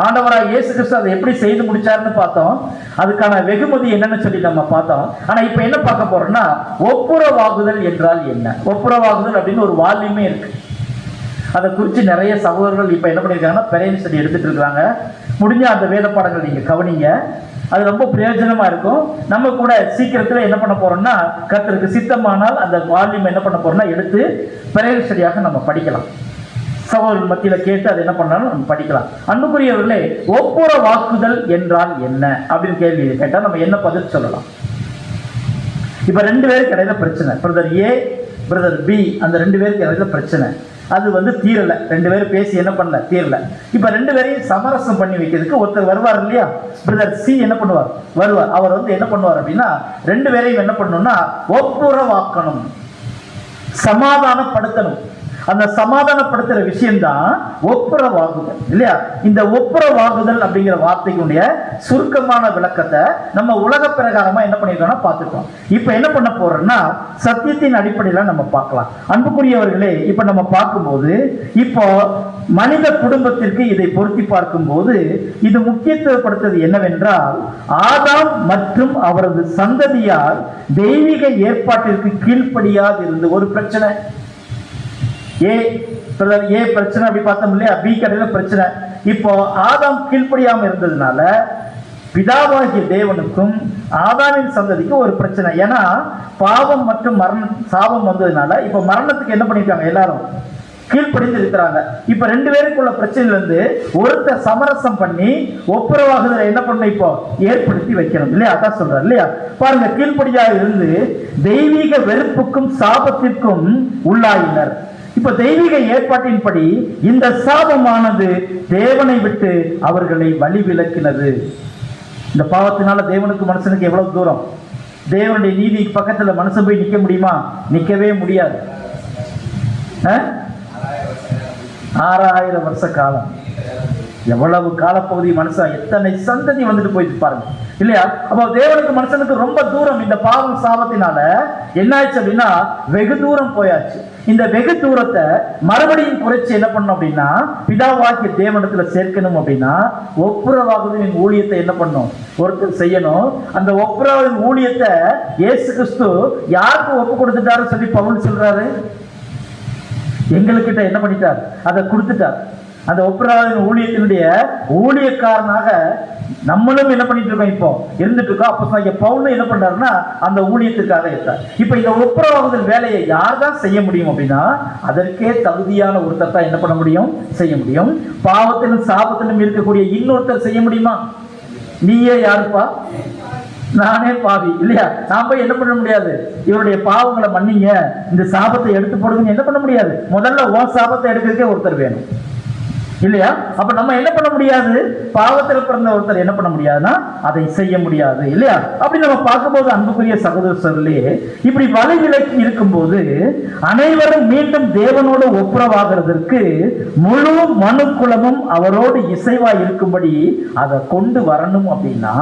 S1: ஆண்டவராக இயேசு கிறிஸ்து அதை எப்படி செய்து முடிச்சாருன்னு பார்த்தோம், அதுக்கான வெகுமதி என்னன்னு சொல்லி நம்ம பார்த்தோம். ஆனா இப்ப என்ன பார்க்க போறோம்னா, ஒப்புரவாகுதல் என்றால் என்ன. ஒப்புரவாகுதல் அப்படின்னு ஒரு வால்யூமே இருக்கு. அதை குறித்து நிறைய சகோதரர்கள் இப்ப என்ன பண்ணிருக்காங்கன்னா பெரிய ஸ்டடி எடுத்துட்டு இருக்காங்க. முடிஞ்ச அந்த வேத பாடங்கள் நீங்க கவனிங்க, அது ரொம்ப பிரயோஜனமா இருக்கும். நம்ம கூட சீக்கிரத்துல என்ன பண்ண போறோம்னா, கர்த்தருக்கு சித்தமானால் அந்த வால்யூம் என்ன பண்ண போறோம்னா எடுத்து பெரிய ஸ்டடியாக நம்ம படிக்கலாம். சகோதரர்கள் மத்தியில கேட்டு அதை என்ன பண்ணாலும் நம்ம படிக்கலாம். அன்புக்குரியவர்களே, ஒப்புரவாக்குதல் என்றால் என்ன அப்படின்னு கேள்வி கேட்டா நம்ம என்ன பதில் சொல்லலாம்? இப்ப 2 பேருக்கு இடையில பிரச்சனை, பிரதர் ஏ பிரதர் பி, அந்த 2 பேருக்கு இடையில பிரச்சனை. அது தீரல, 2 பேரும் பேசி என்ன பண்ணல, தீரல. இப்ப 2 பேரையும் சமரசம் பண்ணி வைக்கிறதுக்கு ஒருத்தர் வருவார் இல்லையா, பிரதர் சி என்ன பண்ணுவார், வருவார். அவர் என்ன பண்ணுவார் அப்படின்னா, 2 பேரையும் என்ன பண்ணணும்னா ஒப்புரவாக்கணும், சமாதானப்படுத்தணும். அந்த சமாதானப்படுத்துற விஷயம்தான் ஒப்புரவாகுதல் இல்லையா. இந்த ஒப்புரவாகுதல் அப்படிங்கிற வார்த்தைக்குடைய சுருக்கமான விளக்கத்தை நம்ம உலக பிரகாரமா என்ன பண்ணிருக்கோம்னா பார்த்துட்டோம். இப்ப என்ன பண்ண போறோம்னா சத்தியத்தின் அடிப்படையில நம்ம பார்க்கலாம். அன்புக்குரியவர்களே, இப்ப நம்ம பார்க்கும்போது இப்போ மனித குடும்பத்திற்கு இதை பொருத்தி பார்க்கும்போது இது முக்கியத்துவப்படுத்துவது என்னவென்றால், ஆதாம் மற்றும் அவரது சந்ததியார் தெய்வீக ஏற்பாட்டிற்கு கீழ்ப்படியாது இருந்து ஒரு பிரச்சனை. ஏ பிரச்சனை அப்படி பார்த்தோம் இல்லையா, பி கடையில பிரச்சனை. இப்போ ஆதாம் கீழ்ப்படியாம இருந்ததுனால பிதாவாகிய தேவனுக்கும் ஆதாமின் சந்ததிக்கும் ஒரு பிரச்சனை. ஏன்னா பாவம் மற்றும் சாபம் வந்ததுனால இப்ப மரணத்துக்கு என்ன பண்ணிருக்காங்க, எல்லாரும் கீழ்ப்படிந்து இருக்கிறாங்க. இப்ப 2 பேருக்குள்ள பிரச்சனையில இருந்து ஒருத்தர் சமரசம் பண்ணி ஒப்புரவாகுதலை என்ன பண்ண இப்போ ஏற்படுத்தி வைக்கணும் இல்லையா. அதான் சொல்றாரு இல்லையா. பாருங்க, கீழ்ப்படியாக இருந்து தெய்வீக வெறுப்புக்கும் சாபத்திற்கும் உள்ளாயினர். இப்ப தெய்வீக ஏற்பாட்டின்படி இந்த சாபமானது தேவனை விட்டு அவர்களை வழி விலக்கினது. இந்த பாவத்தினால தேவனுக்கு மனுஷனுக்கு எவ்வளவு தூரம், தேவனுடைய நீதிக்கு பக்கத்துல மனுஷன் போய் நிக்க முடியுமா, நிக்கவே முடியாது. 6000 வருஷ காலம், எவ்வளவு காலப்பகுதி மனுஷன் எத்தனை சந்ததி வந்துட்டு போயிட்டு பாருங்க இல்லையா. அப்போ தேவனுக்கு மனுஷனுக்கு ரொம்ப தூரம். இந்த பாவம் சாபத்தினால என்ன ஆச்சு அப்படின்னா வெகு தூரம் போயாச்சு. இந்த வெகு தூரத்தை மறுபடியும் குறைச்சி என்ன பண்ணணும் அப்படின்னா பிதாவாகிய தேவனத்துல சேர்க்கணும் அப்படின்னா ஒப்புரவாகுதலின் ஊழியத்தை என்ன பண்ணணும், ஒருத்தர் செய்யணும். அந்த ஒப்புரவாகுதலின் ஊழியத்தை இயேசு கிறிஸ்து யாருக்கு ஒப்பு கொடுத்துட்டாரு சொல்லி பவுல் சொல்றாரு, எங்களுக்கிட்ட என்ன பண்ணிட்டார், அதை கொடுத்துட்டார். அந்த ஒப்புரவாகுதலின் ஊழியத்தினுடைய ஊழியக்காரனாக நம்மளும் என்ன பண்ணிட்டு இருக்கோம், இப்போ இருந்துட்டு இருக்கோம். அப்போ பவுல் என்ன பண்றாருன்னா அந்த ஊழியத்திற்காக இருக்கார். இப்ப இந்த ஒப்புரவாகுதல் வேலையை யார் தான் செய்ய முடியும் அப்படின்னா அதற்கே தகுதியான ஒருத்தர் தான் என்ன பண்ண முடியும், செய்ய முடியும். பாவத்திலும் சாபத்திலும் இருக்கக்கூடிய இன்னொருத்தர் செய்ய முடியுமா? நீயே யாருப்பா, நானே பாவி இல்லையா. நான் போய் என்ன பண்ண முடியாது, இவருடைய பாவங்களை மன்னிங்க, இந்த சாபத்தை எடுத்து போடுங்க என்ன பண்ண முடியாது. முதல்ல உன் சாபத்தை எடுக்கிறதுக்கே ஒருத்தர் வேணும் இல்லையா. அப்ப நம்ம என்ன பண்ண முடியாது, பாவத்தில் பிறந்த ஒருத்தர் என்ன பண்ண முடியாதுன்னா அதை செய்ய முடியாது இல்லையா. அப்படி நம்ம பார்க்கும்போது அன்புக்குரிய சகோதரர்களே, இப்படி வழி விலக்கி இருக்கும்போது அனைவரும் மீண்டும் தேவனோடு ஒப்புரவாகிறதற்கு முழு மனுக்குலமும் அவரோடு இசைவா இருக்கும்படி அதை கொண்டு வரணும் அப்படின்னா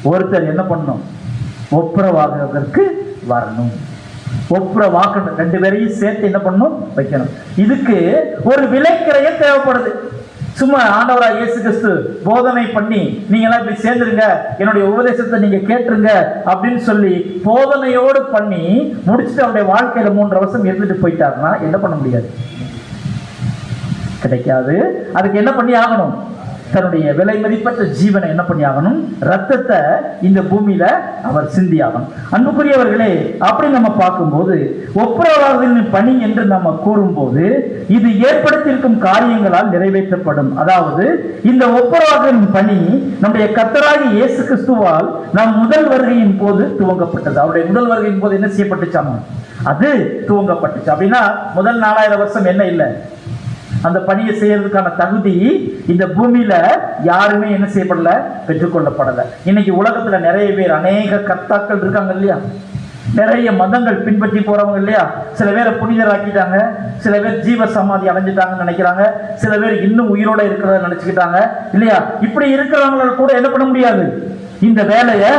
S1: ஒருத்தர் என்ன பண்ணணும், ஒப்புரவாகிறதற்கு வரணும். ஒப்புரவாக்கணும், 2 பேரையும் சேர்த்து என்ன பண்ணணும், வைக்கணும். இதுக்கு ஒரு விலைக்கிரயம் தேவைப்படுது. சும்மா ஆண்டவராக இயேசு கிறிஸ்து போதனை பண்ணி நீங்க எல்லாம் இப்படி சேர்ந்துருங்க, என்னுடைய உபதேசத்தை நீங்க கேட்டுருங்க அப்படின்னு சொல்லி போதனையோடு பண்ணி முடிச்சுட்டு அவருடைய வாழ்க்கையில 3 வருஷம் இருந்துட்டு போயிட்டாருன்னா என்ன பண்ண முடியாது, கிடைக்காது. அதுக்கு என்ன பண்ணி ஆகணும், தன்னுடைய விலை மதிப்பற்ற ஜீவனை என்ன பண்ணி ஆகணும், ரத்தத்தை இந்த பூமியில அவர் சிந்தி ஆகணும். அன்புக்குரியவர்களே, அப்படி நம்ம பார்க்கும்போது ஒப்புரவாகுதலின் பணி என்று நம்ம கூறும்போது இது ஏற்படுத்தியிருக்கும் காரியங்களால் நிறைவேற்றப்படும். அதாவது இந்த ஒப்புரவாகுதலின் பணி நம்முடைய கர்த்தராகிய இயேசு கிறிஸ்துவால் நம் முதல் வருகையின் போது துவங்கப்பட்டது. அவருடைய முதல் வருகையின் போது என்ன செய்யப்பட்டுச்சாமோ அது துவங்கப்பட்டுச்சு. அப்படின்னா முதல் 4000 வருஷம் என்ன இல்லை, அந்த பணியை செய்யறதுக்கான தகுதி இந்த பூமியில யாருமே என்ன செய்யப்படல, பெற்றுக்கொள்ளப்படல. இன்னைக்கு உலகத்துல நிறைய பேர், அநேக கர்த்தாக்கள் இருக்காங்க இல்லையா, நிறைய மதங்கள் பின்பற்றி போறவங்க இல்லையா, சில பேரை புனிதராக்கிட்டாங்க, சில பேர் ஜீவ சமாதி அடைஞ்சிட்டாங்கன்னு நினைக்கிறாங்க, சில பேர் இன்னும் உயிரோட இருக்கிறத நினைச்சுக்கிட்டாங்க இல்லையா. இப்படி இருக்கிறவங்க கூட என்ன பண்ண முடியாது, இந்த வேலையை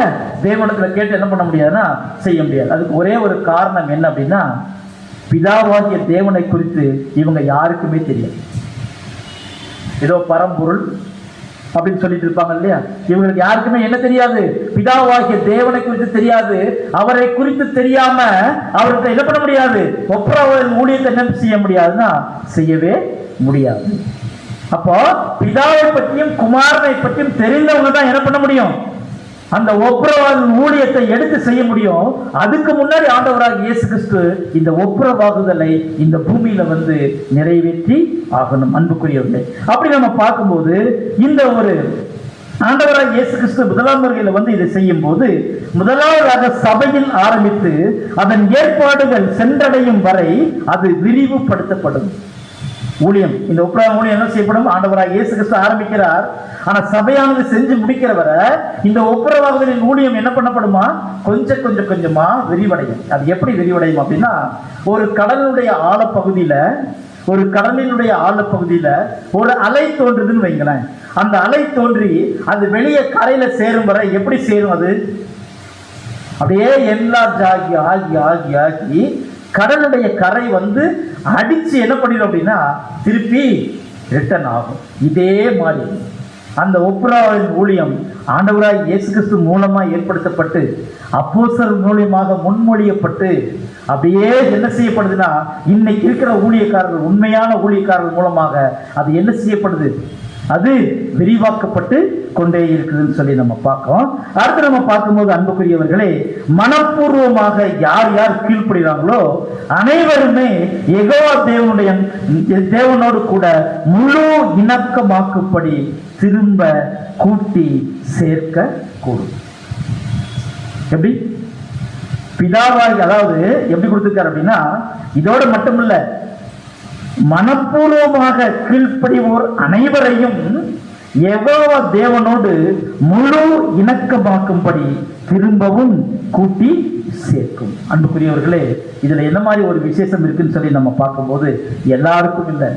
S1: தேவனத்துல கேட்டு என்ன பண்ண முடியாதுன்னா செய்ய முடியாது. அதுக்கு ஒரே ஒரு காரணம் என்ன அப்படின்னா, பிதாவாகிய தேவனை குறித்து இவங்க யாருக்குமே தெரியாது. ஏதோ பரம்பொருள் அப்படின்னு சொல்லிட்டு இருப்பாங்க இல்லையா, இவங்களுக்கு யாருக்குமே என்ன தெரியாது, பிதாவாகிய தேவனை குறித்து தெரியாது. அவரை குறித்து தெரியாம அவருக்கு என்ன பண்ண முடியாது, ஒப்புரவாதலின் ஊழியத்தை என்ன செய்ய முடியாதுன்னா செய்யவே முடியாது. அப்போ பிதாவை பற்றியும் குமாரனை பற்றியும் தெரிந்தவங்க தான் என்ன பண்ண முடியும், அந்த ஒப்புரவாதலின் ஊழியத்தை எடுத்து செய்ய முடியும். அதுக்கு முன்னாடி ஆண்டவராக இயேசு கிறிஸ்து இந்த ஒப்புரவாகுதலை இந்த பூமியில வந்து நிறைவேற்றி ஆகணும். அன்புக்குரியவர்களே, அப்படி நம்ம பார்க்கும்போது இந்த ஒரு ஆண்டவராக இயேசு கிறிஸ்து முதலாம் வருகையில வந்து இதை செய்யும் போது, முதலாவதாக சபையில் ஆரம்பித்து அதன் ஏற்பாடுகள் சென்றடையும் வரை அது விரிவுபடுத்தப்படும். ஊழியம், இந்த ஒப்புரவாகும் ஊழியம் என்ன செய்யப்படும், ஆண்டவராக இயேசு கிறிஸ்து ஆரம்பிக்கிறார். ஆனா சபையானது செஞ்சு முடிக்கிற வரை இந்த ஒப்புரவாகுதலின் ஊழியம் என்ன பண்ணப்படுமா, கொஞ்சம் கொஞ்சம் கொஞ்சமா விரிவடையும். அது எப்படி விரிவடையும் அப்படின்னா, ஒரு கடலுடைய ஆழப்பகுதியில ஒரு அலை தோன்றுதுன்னு வைங்களேன். அந்த அலை தோன்றி அது வெளியே கரையில சேரும் வரை எப்படி சேரும், அது அப்படியே என்லார்ஜ் ஆகி ஆகி ஆகி ஆகி கடலுடைய கரை வந்து அடிச்சு என்ன பண்ணிடும் அப்படின்னா திருப்பி ரிட்டர்ன் ஆகும். இதே மாதிரி அந்த ஒப்புரவாதலின் ஊழியம் ஆண்டவராய் இயேசு கிறிஸ்து மூலமா ஏற்படுத்தப்பட்டு அப்போஸ்தலர் மூலியமாக முன்மொழியப்பட்டு அப்படியே என்ன செய்யப்படுதுன்னா, இன்னைக்கு இருக்கிற ஊழியக்காரர்கள், உண்மையான ஊழியக்காரர்கள் மூலமாக அது என்ன செய்யப்படுது, அது விரிவாக்கப்பட்டு கொண்டே இருக்குதுன்னு சொல்லி நம்ம பார்க்கிறோம். அடுத்து நம்ம பார்க்கும்போது அன்புக்குரியவர்களே, மனப்பூர்வமாக யார் யார் கீழ்ப்படுகிறாங்களோ அனைவருமே யெகோவா தேவனோடு கூட முழு இணக்கமாக்கும்படி திரும்ப கூட்டி சேர்க்க கூடும். எப்படி பிதாவாகி, அதாவது எப்படி கொடுத்திருக்காரு அப்படின்னா, இதோட மட்டுமில்ல, மனப்பூர்வமாக கீழ்ப்படிவோர் அனைவரையும் யெகோவா தேவனோடு முழு இணக்கமாக்கும்படி திரும்பவும் கூட்டி சேர்க்கும். அன்புக்குரியவர்களே, இதுல என்ன மாதிரி ஒரு விசேஷம் இருக்குன்னு சொல்லி நம்ம பார்க்கும்போது, எல்லாருக்கும் இல்லை,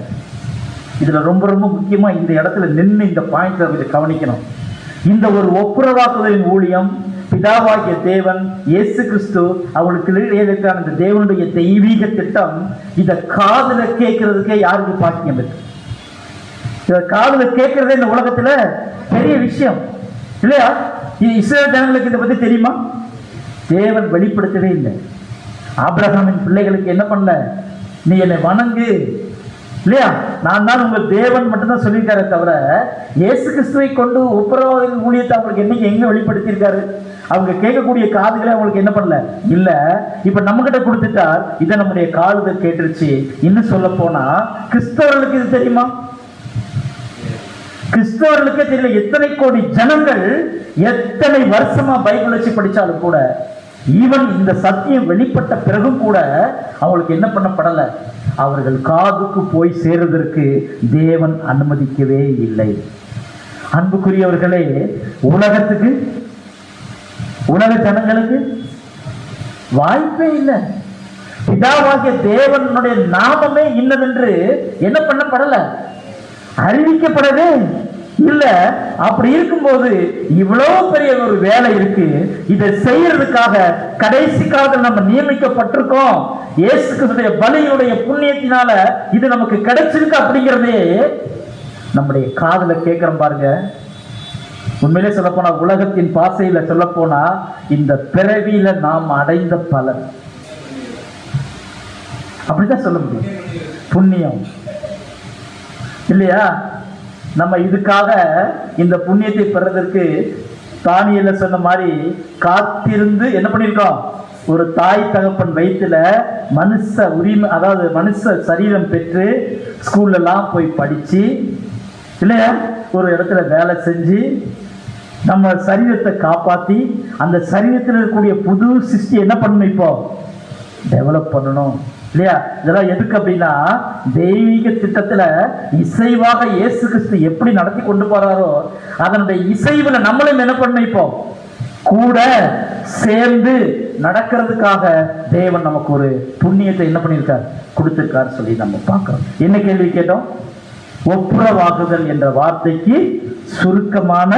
S1: இதுல ரொம்ப ரொம்ப முக்கியமா இந்த இடத்துல நின்று இந்த பாயிண்ட்ல கவனிக்கணும். இந்த ஒரு ஒப்புரவாக்குதலின் ஊழியம் பிதாவாகிய தேவன் இயேசு கிறிஸ்து அவங்களுக்கு இருக்கிற அந்த தேவனுடைய தெய்வீக திட்டம், இத காதுல கேட்கறதுக்கே யாருக்கு பாக்கியம் இருக்கு? இத காதுல கேட்கறதே இந்த உலகத்துல பெரிய விஷயம் இல்லையா? இஸ்ரவேல் ஜனங்களுக்கு இதை பத்தி தெரியுமா? தேவன் வெளிப்படுத்தவே இல்லை. ஆபிரகாமின் பிள்ளைகளுக்கு என்ன பண்ணல, நீ என்னை வணங்கு இல்லையா, நான் தான் உங்கள் தேவன் மட்டும்தான் சொல்லியிருக்காரு தவிர, இயேசு கிறிஸ்துவை கொண்டு ஒப்புரவாதலின் ஊழியத்தை அவங்களுக்கு என்னைக்கு எங்க வெளிப்படுத்தியிருக்காரு? அவங்க கேட்கக்கூடிய காதுகளை அவங்களுக்கு என்ன பண்ணல இல்ல. இப்ப நம்ம கிட்ட கொடுத்துட்டார், இதை நம்முடைய காதுகள் கேட்டுருச்சு. இன்னும் சொல்ல போனா கிறிஸ்தவர்களுக்கு இது தெரியுமா? கிறிஸ்தவர்களுக்கே தெரியல. எத்தனை கோடி ஜனங்கள் எத்தனை வருஷமா பைபிள் வச்சு படிச்சாலும் கூட, ஈவன் இந்த சத்தியம் வெளிப்பட்ட பிறகும் கூட அவங்களுக்கு என்ன பண்ணப்படல, அவர்கள் காதுக்கு போய் சேருவதற்கு தேவன் அனுமதிக்கவே இல்லை. அன்புக்குரியவர்களே, உலகத்துக்கு, உலக ஜனங்களுக்கு வாய்ப்பே இல்லை. பிதாவாகிய தேவனுடைய நாமமே இன்னதென்று என்ன பண்ணப்படல, அறிவிக்கப்படவே இல்ல. அப்படி இருக்கும்போது இவ்வளவு பெரிய ஒரு வேலை இருக்கு, இதை செய்யறதுக்காக கடைசி காலத்தில் நம்ம நியமிக்கப்பட்டிருக்கோம். இயேசு கிறிஸ்துவின் பலியுடைய புண்ணியத்தினால இது நமக்கு கிடைச்சிருக்கு அப்படிங்கிறதே நம்முடைய காதுல கேட்கிறோம் பாருங்க. உண்மையிலே சொல்ல போனா, உலகத்தின் பாசையில சொல்ல போனா, இந்த பிறவியில நாம் அடைந்த பலன் அப்படிதான் சொல்ல முடியும். புண்ணியம் இல்லையா? நம்ம இதுக்காக இந்த புண்ணியத்தை பெறதற்கு தானியேல சொன்ன மாதிரி காத்திருந்து என்ன பண்ணிருக்கோம், ஒரு தாய் தகப்பன் வயிற்றுல மனுஷ உரிமை, அதாவது மனுஷ சரீரம் பெற்று ஸ்கூல்ல எல்லாம் போய் படிச்சு இல்லையா, ஒரு இடத்துல வேலை செஞ்சு நம்ம சரீரத்தை காப்பாற்றி அந்த சரீரத்தில் இருக்கக்கூடிய புது சிருஷ்டி என்ன பண்ணணும், இப்போ டெவலப் பண்ணணும் இல்லையா? இதெல்லாம் எதுக்கு அப்படின்னா, தெய்வீக திட்டத்துல இசைவாக இயேசு கிறிஸ்து எப்படி நடத்தி கொண்டு போறாரோ அதனுடைய இசைவுல நம்மளும் என்ன பண்ணணும், இப்போ கூட சேர்ந்து நடக்கிறதுக்காக தேவன் நமக்கு ஒரு புண்ணியத்தை என்ன பண்ணியிருக்கார், கொடுத்திருக்கார் சொல்லி நம்ம பார்க்கிறோம். என்ன கேள்வி கேட்டோம்? ஒப்புரவாகுதல் என்ற வார்த்தைக்கு சுருக்கமான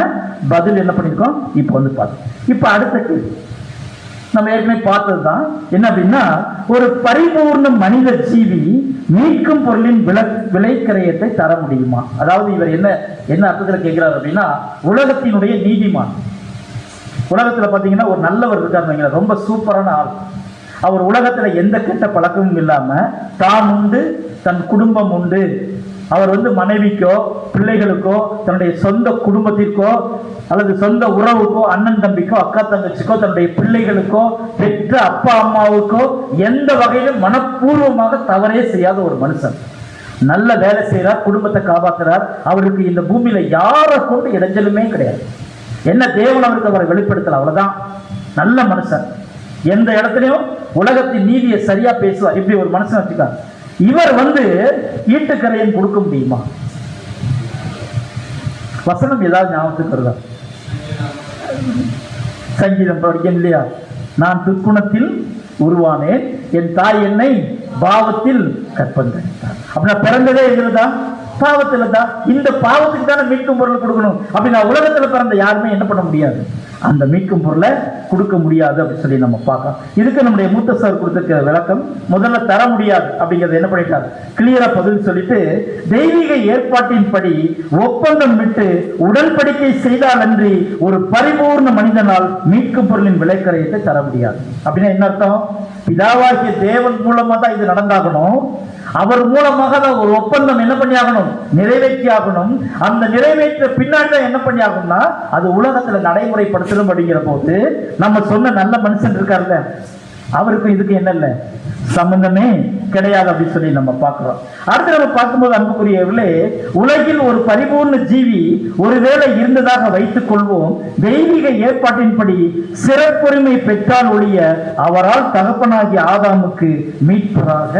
S1: பதில் என்ன பண்ணியிருக்கோம், இப்போ வந்து பார்த்தோம். இப்போ அடுத்த கேள்வி நம்ம ஏற்கனவே பார்த்தது தான். என்ன அப்படின்னா, ஒரு பரிபூர்ண மனித ஜீவி மீட்கும் பொருளின் விலைக்கிரயத்தை தர முடியுமா? அதாவது இவர் என்ன அர்த்தத்தில் கேட்கிறார் அப்படின்னா, உலகத்தினுடைய நீதிமான். உலகத்தில் பார்த்தீங்கன்னா ஒரு நல்லவர் இருக்காரு, ரொம்ப சூப்பரான ஆள். அவர் உலகத்தில் எந்த கெட்ட பழக்கமும் இல்லாம தான் உண்டு, தன் குடும்பம் உண்டு. அவர் வந்து மனைவிக்கோ பிள்ளைகளுக்கோ தன்னுடைய சொந்த குடும்பத்திற்கோ அல்லது சொந்த உறவுக்கோ அண்ணன் தம்பிக்கோ அக்கா தங்கச்சிக்கோ தன்னுடைய பிள்ளைகளுக்கோ பெற்ற அப்பா அம்மாவுக்கோ எந்த வகையிலும் மனப்பூர்வமாக தவறே செய்யாத ஒரு மனுஷன். நல்ல வேலை செய்கிறார், குடும்பத்தை காப்பாற்றுறார். அவருக்கு இந்த பூமியில யாரை கொண்டு இடைஞ்சலுமே கிடையாது. என்ன தேவன் அவருக்கு அவரை வெளிப்படுத்தல, அவ்வளவுதான். நல்ல மனுஷன், எந்த இடத்துலையும் உலகத்தின் நீதியை சரியா பேசுவார். இப்படி ஒரு மனுஷன் வச்சுக்கார். இவர் வந்து ஈட்டுக்கரையன் கொடுக்க முடியுமா? வசனம் ஏதாவது ஞாபகத்துக்கு வருதா? சங்கீதம் படிக்கணும் இல்லையா? நான் துர்க்குணத்தில் உருவானேன், என் தாய் என்னை பாவத்தில் கற்பந்தளித்தார். அப்படின்னா பிறந்ததே எதுதான்? பாவத்துல தான். இந்த பாவத்துக்கு தானே மீட்கும் பொருள் கொடுக்கணும். அப்படின்னா உலகத்துல பிறந்த யாருமே என்ன பண்ண முடியாது, அந்த மீட்கும் பொருளை கொடுக்க முடியாது அப்படின்னு சொல்லி நம்ம பார்க்கலாம். இதுக்கு நம்முடைய மூத்த சார் கொடுத்திருக்கிற விளக்கம், முதல்ல தர முடியாது அப்படிங்கிறது என்ன பண்ணிட்டாரு, கிளியரா பதில் சொல்லிட்டு, தெய்வீக ஏற்பாட்டின்படி ஒப்பந்தம் விட்டு உடன்படிக்கை செய்தால் அன்றி ஒரு பரிபூர்ண மனிதனால் மீட்கும் பொருளின் விலைக்கரையத்தை தர முடியாது. அப்படின்னா என்ன அர்த்தம்? பிதாவாகிய தேவன் மூலமா தான் இது நடந்தாகணும். அவர் மூலமாக தான் ஒரு ஒப்பந்தம் என்ன பண்ணி ஆகணும், நிறைவேற்றி ஆகணும். அந்த நிறைவேற்ற பின்னாடி என்ன பண்ணி ஆகணும்னா அது உலகத்துல நடைமுறைப்படுத்தணும். அப்படிங்கிற போது நம்ம சொன்ன நல்ல மனுஷன் இருக்காருல்ல, அவருக்கும் இதுக்கு என்ன இல்லை, சம்பந்தமே கிடையாது அப்படின்னு சொல்லி நம்ம பார்க்கிறோம். அடுத்து நம்ம பார்க்கும்போது அன்புக்குரியவர்களே, உலகில் ஒரு பரிபூர்ண ஜீவி ஒருவேளை இருந்ததாக வைத்துக் கொள்வோம். தெய்வீக ஏற்பாட்டின்படி சிறப்புரிமை பெற்றால் ஒழிய அவரால் தகப்பனாகிய ஆதாமுக்கு மீட்பராக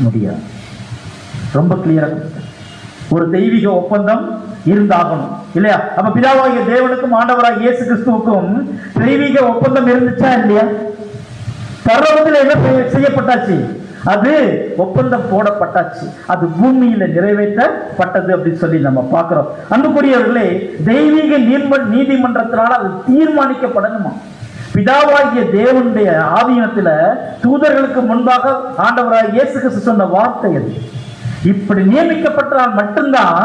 S1: முடியாது. ரொம்ப கிளியரா ஒரு தெய்வீக ஒப்பந்தம் இருந்தாகணும் இல்லையா? அப்ப பிதாவாகிய தேவனுக்கும் ஆண்டவராகிய இயேசு கிறிஸ்துவுக்கும் தெய்வீக ஒப்பந்தம் இருந்துச்சா இல்லையா? பரலோகத்தில் என்ன செய்யப்பட்டாச்சு, அது ஒப்பந்தம் போடப்பட்டாச்சு, அது பூமியில நிறைவேற்றப்பட்டது அப்படின்னு சொல்லி நம்ம பார்க்கிறோம். அன்புக்குரியவர்களே, தெய்வீக நீதிமன்றத்தினால அது தீர்மானிக்கப்படணுமா? பிதாவாகிய தேவனுடைய ஆதீனத்துல தூதர்களுக்கு முன்பாக ஆண்டவராகிய இயேசு கிறிஸ்து சொன்ன வார்த்தை அது. இப்படி நியமிக்கப்பட்டால் மட்டும்தான்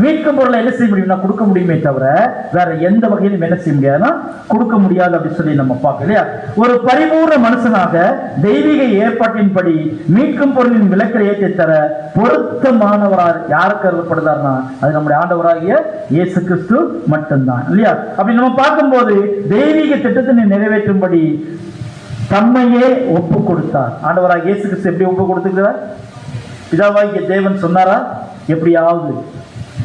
S1: மீட்கும் பொருளை என்ன செய்ய முடியும்னா கொடுக்க முடியுமே தவிர வேற எந்த வகையிலும் என்ன செய்ய முடியாதுன்னா கொடுக்க முடியாது அப்படின்னு சொல்லி நம்ம பார்க்க இல்லையா? ஒரு பரிபூர்ண மனுஷனாக தெய்வீக ஏற்பாட்டின்படி மீட்கும் பொருளின் விலைக்கிரயத்தை தர பொருத்தமானவராக யார் கருதப்படுதார்னா அது நம்முடைய ஆண்டவராகிய இயேசு கிறிஸ்து மட்டும்தான் இல்லையா? அப்படி நம்ம பார்க்கும்போது தெய்வீக திட்டத்தினை நிறைவேற்றும்படி தம்மையே ஒப்பு கொடுத்தார். ஆண்டவராகிய இயேசு கிறிஸ்து எப்படி ஒப்பு கொடுத்துக்கிறார்? பிதாவாகிய தேவன் சொன்னாரா, எப்படியாவது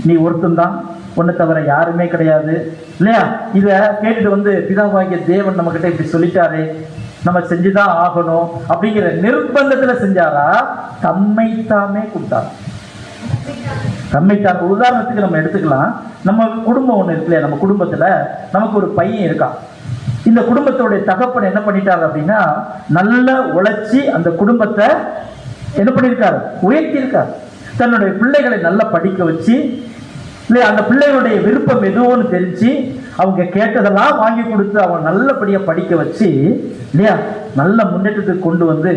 S1: நீ ஒருத்தன் தான், ஒன்றை தவிர யாருமே கிடையாது இல்லையா? இதை கேட்டுட்டு பிதாவாகிய தேவன் நம்ம கிட்ட இப்படி சொல்லிட்டாரு, நம்ம செஞ்சுதான் ஆகணும் அப்படிங்கிற நிர்பந்தத்துல செஞ்சாரா, தம்மைத்தாமே கொடுத்தார். தம்மைத்தான். உதாரணத்துக்கு நம்ம எடுத்துக்கலாம், நம்ம குடும்பம் ஒண்ணு இருக்கு இல்லையா? நம்ம குடும்பத்துல நமக்கு ஒரு பையன் இருக்கான். இந்த குடும்பத்தோடைய தகப்பன் என்ன பண்ணிட்டாரு அப்படின்னா, நல்லா உழைச்சி அந்த குடும்பத்தை என்ன பண்ணியிருக்காரு, உயர்த்தியிருக்காரு. தன்னுடைய பிள்ளைகளை நல்லா படிக்க வச்சு இல்லையா, அந்த பிள்ளைகளுடைய விருப்பம் எதுவோன்னு தெரிஞ்சு அவங்க கேட்டதெல்லாம் வாங்கி கொடுத்து அவங்க நல்லபடியா படிக்க வச்சு இல்லையா, நல்ல முன்னேற்றத்துக்கு கொண்டு வந்து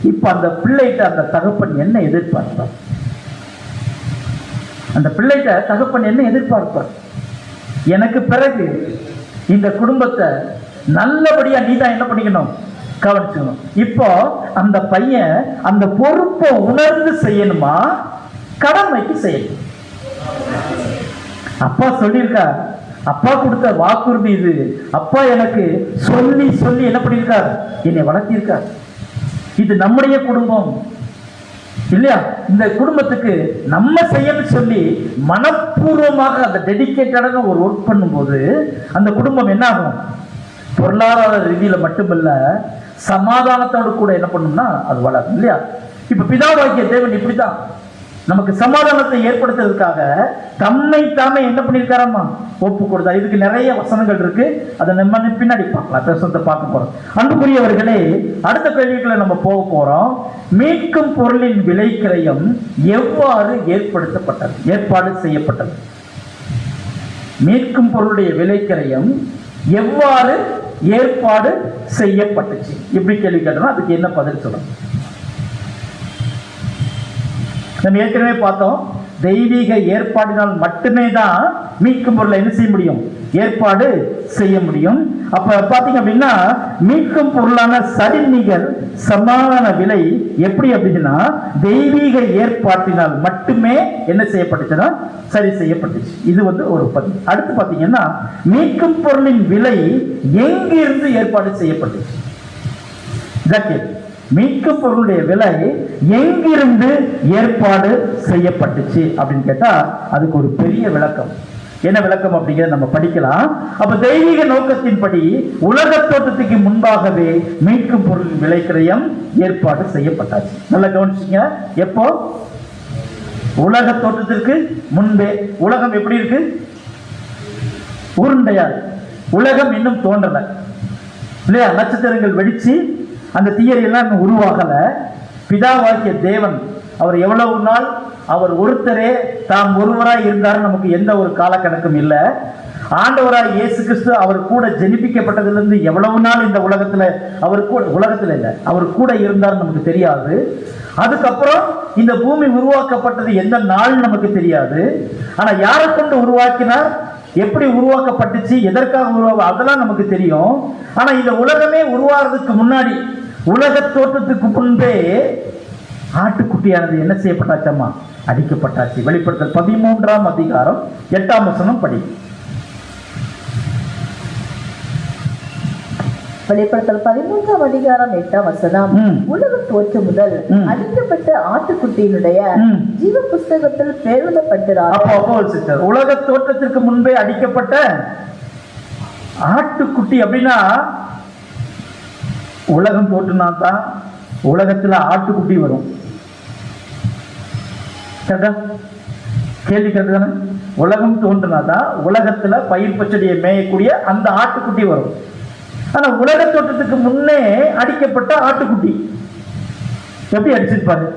S1: இப்ப அந்த பிள்ளைகிட்ட அந்த தகப்பன் என்ன எதிர்பார்ப்பார்? அந்த பிள்ளைகிட்ட தகப்பன் என்ன எதிர்பார்ப்பார்? எனக்கு பிறகு இந்த குடும்பத்தை நல்லபடியா நீ தான் என்ன பண்ணிக்கணும், கவனிச்சுக்கணும். இப்போ அந்த பையன் அந்த பொறுப்பை உணர்ந்து செய்யணுமா, கடமைக்கு செய்யணும்? அப்பா சொல்லியிருக்கார், அப்பா கொடுத்த வாக்குறுதி இது. அப்பா எனக்கு சொல்லி சொல்லி என்ன பண்ணியிருக்கார், என்னை வளர்த்திருக்கார். இது நம்முடைய குடும்பம் இல்லையா? இந்த குடும்பத்துக்கு நம்ம செய்யணும்னு சொல்லி மனப்பூர்வமாக அந்த டெடிக்கேட்டடான ஒரு ஒர்க் பண்ணும்போது அந்த குடும்பம் என்ன ஆகும், பொருளாதார ரீதியில மட்டுமல்ல சமாதானத்தோடு கூட என்ன பண்ணும்னா அது வளரும் இல்லையா? இப்ப பிதாவாகிய தேவன் இப்படிதான் நமக்கு சமாதானத்தை ஏற்படுத்துறதுக்காக தம்மை தாமே என்ன பண்ணியிருக்காரம்மா ஒப்பு கொடுத்தார். இதுக்கு நிறைய வசனங்கள் இருக்கு, அதை நம்ம பின்னாடி பார்க்கலாம், பிரசனத்தை பார்க்க போறோம். அன்புக்குரியவர்களே, அடுத்த கேள்விக்குள்ள நம்ம போக போறோம். மீட்கும் பொருளின் விலைக்கிரயம் எவ்வாறு ஏற்பாடு செய்யப்பட்டது? மீட்கும் பொருளுடைய விலைக்கிரயம் எவ்வாறு ஏற்பாடு செய்யப்பட்டுச்சு? இப்படி கேள்வி கேட்டோம்னா அதுக்கு என்ன பதில் சொல்லணும்? நம்ம ஏற்கனவே பார்த்தோம், தெய்வீக ஏற்பாடினால் மட்டுமே தான் மீட்கும் பொருளை என்ன செய்ய முடியும்? ஏற்பாடு செய்ய முடியும். அப்ப பாத்தீங்க அப்படின்னா மீட்கும் பொருளான சரிநிகர் சமாதான விலை எப்படி அப்படின்னா தெய்வீக ஏற்பாட்டினால் மட்டுமே என்ன செய்யப்பட்டுச்சுன்னா சரி செய்யப்பட்டுச்சு. இது ஒரு பதிவு. அடுத்து பாத்தீங்கன்னா மீட்கும் பொருளின் விலை எங்கிருந்து ஏற்பாடு செய்யப்பட்டுச்சு? மீட்கும் பொருளுடைய விலை எங்கிருந்து ஏற்பாடு செய்யப்பட்டுச்சு அப்படின்னு கேட்டா அதுக்கு ஒரு பெரிய விளக்கம். என்ன விளக்கம் அப்படிங்கிறத நம்ம படிக்கலாம். அப்ப தெய்வீக நோக்கத்தின்படி உலக தோற்றத்துக்கு முன்பாகவே மீட்கும் பொருளின் விலைக்கிரயம் ஏற்பாடு செய்யப்பட்டாச்சு. நல்லா கவனிச்சுங்க. எப்போ? உலக தோற்றத்திற்கு முன்பே. உலகம் எப்படி இருக்கு? உருண்டையா. உலகம் இன்னும் தோன்றல இல்லையா? நட்சத்திரங்கள் வெடிச்சு அந்த தியரி எல்லாம் உருவாகல. பிதாவாகிய தேவன் அவர் எவ்வளவு நாள் அவர் ஒருத்தரே தாம் ஒருவராய் இருந்தார். நமக்கு எந்த ஒரு காலக்கணக்கும் இல்லை. ஆண்டவராய் இயேசு கிறிஸ்து அவர் கூட ஜெனிப்பிக்கப்பட்டதிலிருந்து எவ்வளவு நாள் இந்த உலகத்துல அவர் கூட உலகத்துல இல்லை அவர் கூட இருந்தார் நமக்கு தெரியாது. அதுக்கப்புறம் இந்த பூமி உருவாக்கப்பட்டது எந்த நாள் நமக்கு தெரியாது. ஆனா யாரை கொண்டு உருவாக்கினார், எப்படி உருவாக்கப்பட்டுச்சு, எதற்காக அதெல்லாம் நமக்கு தெரியும். ஆனா இந்த உலகமே உருவாகிறதுக்கு முன்னாடி உலக தோற்றத்துக்கு முன்பே ஆட்டுக்குட்டியானது என்ன செய்யப்பட்டாச்சம்மா? அடிக்கப்பட்டாச்சு. வெளிப்படுத்தல் 13ஆம் அதிகாரம் 8ஆம் வசனம் படி.
S2: வெளிப்படுத்தல் 13ஆம் அதிகாரம் 8ஆம் வசனம். உலக தோற்றம் முதல் அடிக்கப்பட்ட ஆட்டுக்குட்டியினுடைய ஜீவ புஸ்தகத்தில் பேருள்ளப்பட்டிருக்கிறார்.
S1: உலக தோற்றத்திற்கு முன்பே அடிக்கப்பட்ட ஆட்டுக்குட்டி அப்படின்னா உலகம் தோற்றுனா தான் உலகத்துல ஆட்டுக்குட்டி வரும். கேள்வி கேட்டுதானே? உலகம் தோன்றுனாதான் உலகத்துல பயிர் பச்சடியை மேயக்கூடிய அந்த ஆட்டுக்குட்டி வரும். ஆனா உலக தோற்றத்துக்கு முன்னே அடிக்கப்பட்ட ஆட்டுக்குட்டி எப்படி அடிச்சிருப்பாரு?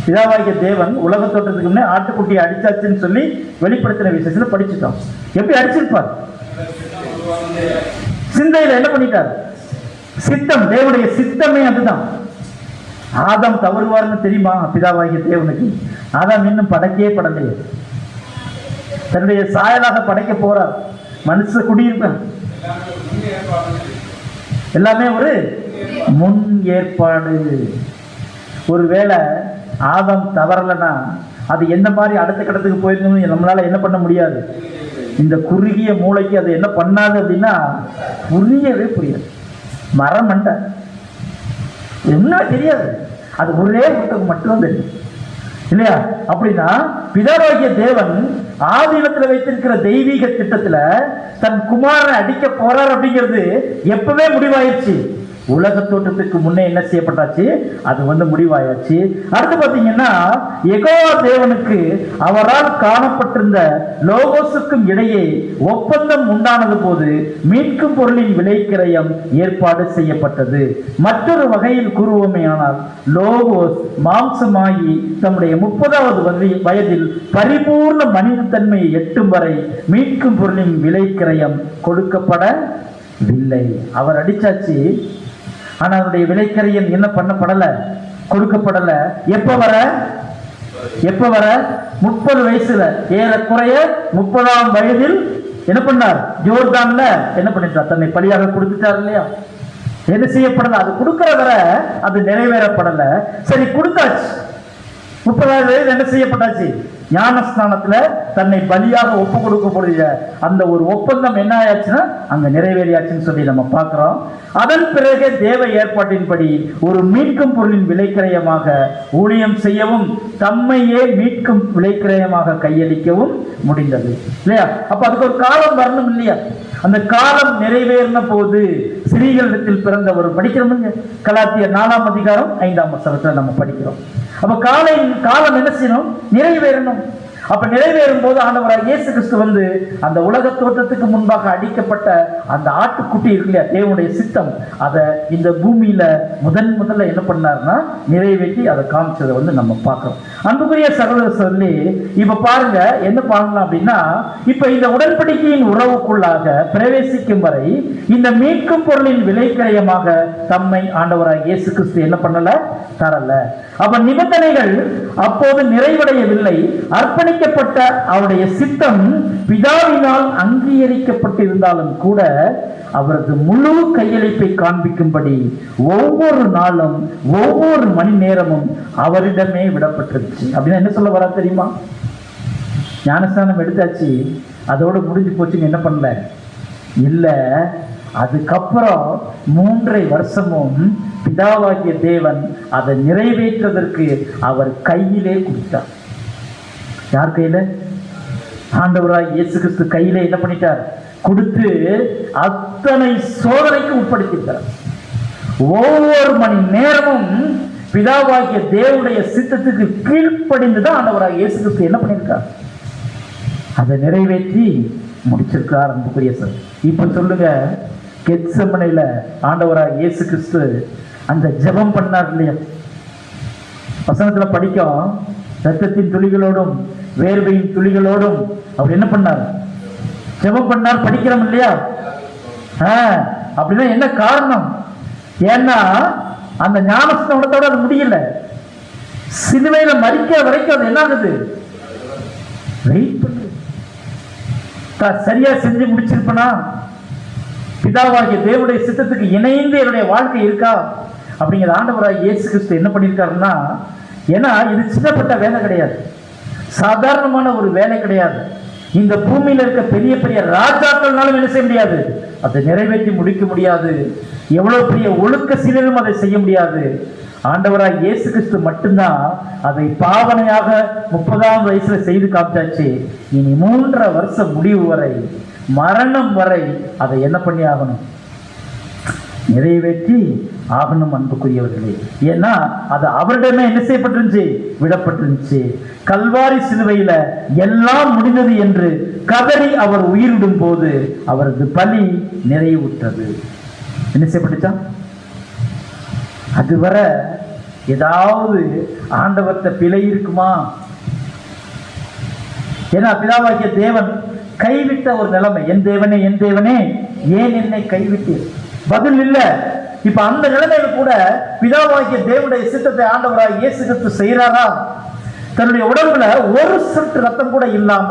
S1: பிதாவாகிய தேவன் உலக தோற்றத்துக்கு முன்னே ஆட்டுக்குட்டியை அடிச்சாச்சுன்னு சொல்லி வெளிப்படுத்தின விசேஷத்துல படிச்சுட்டோம். எப்படி அடிச்சிருப்பார்? சிந்தையில என்ன பண்ணிட்டார்? சித்தம், தேவனுடைய சித்தமே அதுதான். ஆதாம் தவறுவார்னு தெரியுமா பிதாவாகிய தேவனுக்கு? ஆதாம் இன்னும் படைக்கவே படலையே. தன்னுடைய சாயலாக படைக்க போறார். மனுஷ குடியிருப்பேன் எல்லாமே ஒரு முன் ஏற்பாடு. ஒருவேளை ஆதாம் தவறலைன்னா அது எந்த மாதிரி அடுத்த கட்டத்துக்கு போயிருக்கணும் நம்மளால என்ன பண்ண முடியாது. இந்த குறுகிய மூளைக்கு அது என்ன பண்ணாது அப்படின்னா புரியவே புரியாது. மரம் மண்ட என்ன தெரியாது. அது ஒரே ஒருத்தருக்கு மட்டும் தெரியும் இல்லையா? அப்படின்னா பிதாவாகிய தேவன் ஆதியிலத்துல வைத்திருக்கிற தெய்வீக திட்டத்துல தன் குமாரனை அடிக்க போறார் அப்படிங்கிறது எப்பவே முடிவாயிருச்சு. உலக தோற்றத்துக்கு முன்னே என்ன செய்யப்பட்டாச்சு? அது முடிவாயாச்சு. அடுத்து பாத்தீங்கன்னா யெகோவா தேவனுக்கு அவரால் காணப்பட்டிருந்த லோகோஸுக்கும் இடையே ஒப்பந்தம் உண்டானது போது மீட்கும் பொருளின் விலைக்கிரயம் ஏற்பாடு செய்யப்பட்டது. மற்றொரு வகையில் கூறுவோமேயானால் லோகோஸ் மாம்சமாகி தம்முடைய 30வது வயதில் பரிபூர்ண மனித தன்மையை எட்டும் வரை மீட்கும் பொருளின் விலைக்கிரயம் கொடுக்கப்படவில்லை. அவர் அடிச்சாச்சு, ஆனா அவருடைய விலைக்கரையம் என்ன பண்ணப்படல, கொடுக்கப்படல. எப்ப வர 30 வயசுல ஏறக்குறைய 30ஆம் வயதில் என்ன பண்ணார்? ஜோர்தான்ல என்ன பண்ணிட்டார்? தன்னை பலியாக கொடுத்துட்டார் இல்லையா? என்ன செய்யப்படல? அது கொடுக்கிற வர அது நிறைவேறப்படல. சரி, கொடுத்தாச்சு. 30ஆவது வயது என்ன செய்யப்பட்டாச்சு? ஞானஸ்நானத்துல தன்னை பலியாக ஒப்பு கொடுக்கக்கூடிய அந்த ஒரு ஒப்பந்தம் என்ன ஆயாச்சுன்னா அங்க நிறைவேறியாச்சுன்னு சொல்லி நம்ம பார்க்கிறோம். அதன் பிறகு தேவ ஏற்பாட்டின்படி ஒரு மீட்கும் பொருளின் விலைக்கிரயமாக ஊழியம் செய்யவும் தம்மையே மீட்கும் விலைக்கிரயமாக கையளிக்கவும் முடிந்தது இல்லையா? அப்ப அதுக்கு ஒரு காலம் வரணும் இல்லையா? அந்த காலம் நிறைவேறின போது ஸ்திரீகளிடத்தில் பிறந்தவர் படிக்கிறோம். கலாத்தியர் 4ஆம் அதிகாரம் 5ஆம் வசனத்துல நம்ம படிக்கிறோம். அப்ப காலம் என்ன செய்யணும்? நிறைவேறணும். அப்ப நிறைவேறும் போது ஆண்டவராக இயேசு கிறிஸ்து வந்து அந்த உலக தோற்றத்துக்கு முன்பாக அடிக்கப்பட்ட அந்த ஆட்டுக்குட்டி இருக்கு இல்லையா, தேவனுடைய சித்தம், அதை இந்த பூமியில முதல்ல என்ன பண்ணாருன்னா நிறைவேற்றி அதை காமிச்சதை வந்து நம்ம பார்க்கிறோம். அன்புக்குரிய சகோதர சொல்லி இப்ப பாருங்க என்ன பண்ணலாம் அப்படின்னா, இப்ப இந்த உடன்படிக்கையின் உறவுக்குள்ளாக பிரவேசிக்கும் வரை இந்த மீட்கும் பொருளின் விலைக்கிரயமாக தம்மை ஆண்டவராக இயேசு கிறிஸ்து என்ன பண்ணல? தரல. அப்ப நிபந்தனைகள் அப்போது நிறைவடையவில்லை. அர்ப்பணிக்கப்பட்ட அவருடைய சித்தம் பிதாவினால் அங்கீகரிக்கப்பட்டிருந்தாலும் கூட அவரது முழு கையளிப்பை காண்பிக்கும்படி ஒவ்வொரு நாளும் ஒவ்வொரு மணி நேரமும் அவரிடமே விடப்பட்டிருச்சு. அப்படின்னா என்ன சொல்ல வரா தெரியுமா? ஞானஸ்நானம் எடுத்தாச்சு, அதோடு முடிஞ்சு போச்சுன்னு என்ன பண்ணல? இல்ல, அதுக்கப்புறம் 3.5 வருஷமும் பிதாவாகிய தேவன் அதை நிறைவேற்றுவதற்கு அவர் கையிலே கொடுத்தார். யார் கையில? ஆண்டவராய் இயேசு கிறிஸ்து கையிலே என்ன பண்ணிட்டார்? கொடுத்து அத்தனை சோதனைக்கு உட்படுத்திட்டார். ஒவ்வொரு மணி நேரமும் பிதாவாகிய தேவனுடைய சித்தத்துக்கு கீழ்ப்படிந்துதான் ஆண்டவராய் இயேசு கிறிஸ்து என்ன பண்ணியிருக்கார்? அதை நிறைவேற்றி முடிச்சிருக்கார். அன்புக்குரிய சார், இப்ப சொல்லுங்க, கெத்செமனேல ஆண்டவராக இயேசு கிறிஸ்து அந்த ஜெபம் பண்ணார் இல்லையா? வசனத்துல படிக்கும், ரத்தத்தின் துளிகளோடும் வேர்வையின் துளிகளோடும் அவர் என்ன பண்ணார்? ஜெபம் பண்ணார். படிக்கிறோம் இல்லையா? அப்படின்னா என்ன காரணம்? ஏன்னா அந்த ஞானஸ்நானத்தோட அது முடியல. சிலுவையில மரிக்கிற வரைக்கும் அது என்ன ஆகுது? வெயிட் பண்ணு. சரியா செஞ்சு முடிச்சிருப்பனா? பிதாவாகிய தேவனுடைய சித்தத்துக்கு இணைந்து என்னுடைய வாழ்க்கை இருக்கா அப்படிங்கிற ஆண்டவராக இயேசு கிறிஸ்து என்ன பண்ணியிருக்காருன்னா, ஏன்னா இது சின்னப்பட்ட வேலை கிடையாது, சாதாரணமான ஒரு வேலை கிடையாது. இந்த பூமியில இருக்க பெரிய பெரிய ராஜாக்கள்னாலும் என்ன செய்ய முடியாது? அதை நிறைவேற்றி முடிக்க முடியாது. எவ்வளவு பெரிய ஒழுக்க சீலரும் அதை செய்ய முடியாது. ஆண்டவராக இயேசு கிறிஸ்து மட்டும்தான் அதை பாவனையாக 30ஆம் வயசுல செய்து காமிச்சாச்சு. இனி 3.5 வருஷம் முடிவு வரை, மரணம் வரை அதை என்ன பண்ணி ஆகணும்? நிறைவேற்றி ஆகணும். அன்புக்குரியவர்களே, ஏன்னா அது அவரிடமே என்ன செய்யப்பட்டிருந்துச்சு? விடப்பட்டிருந்துச்சு. கல்வாரி சிலுவையில எல்லாம் முடிந்தது என்று கதறி அவர் உயிரிடும் போது அவரது பலி நிறைவுற்றது. என்ன செய்யப்பட்டுச்சா? அதுவரை ஏதாவது ஆண்டவர்கிட்ட பிழை இருக்குமா? ஏன்னா பிதாவாகிய தேவன் கைவிட்ட ஒரு நிலைமை. என் தேவனே, என் தேவனே, ஏன் என்னை கைவிட்டு? பதில் இல்ல. இப்ப அந்த நிலைமையில கூட பிதாவாகிய தேவனுடைய சித்தத்தை ஆண்டவராக இயேசு கிறிஸ்து செய்யறாரா? தன்னுடைய உடம்புல ஒரு சொட்டு ரத்தம் கூட இல்லாம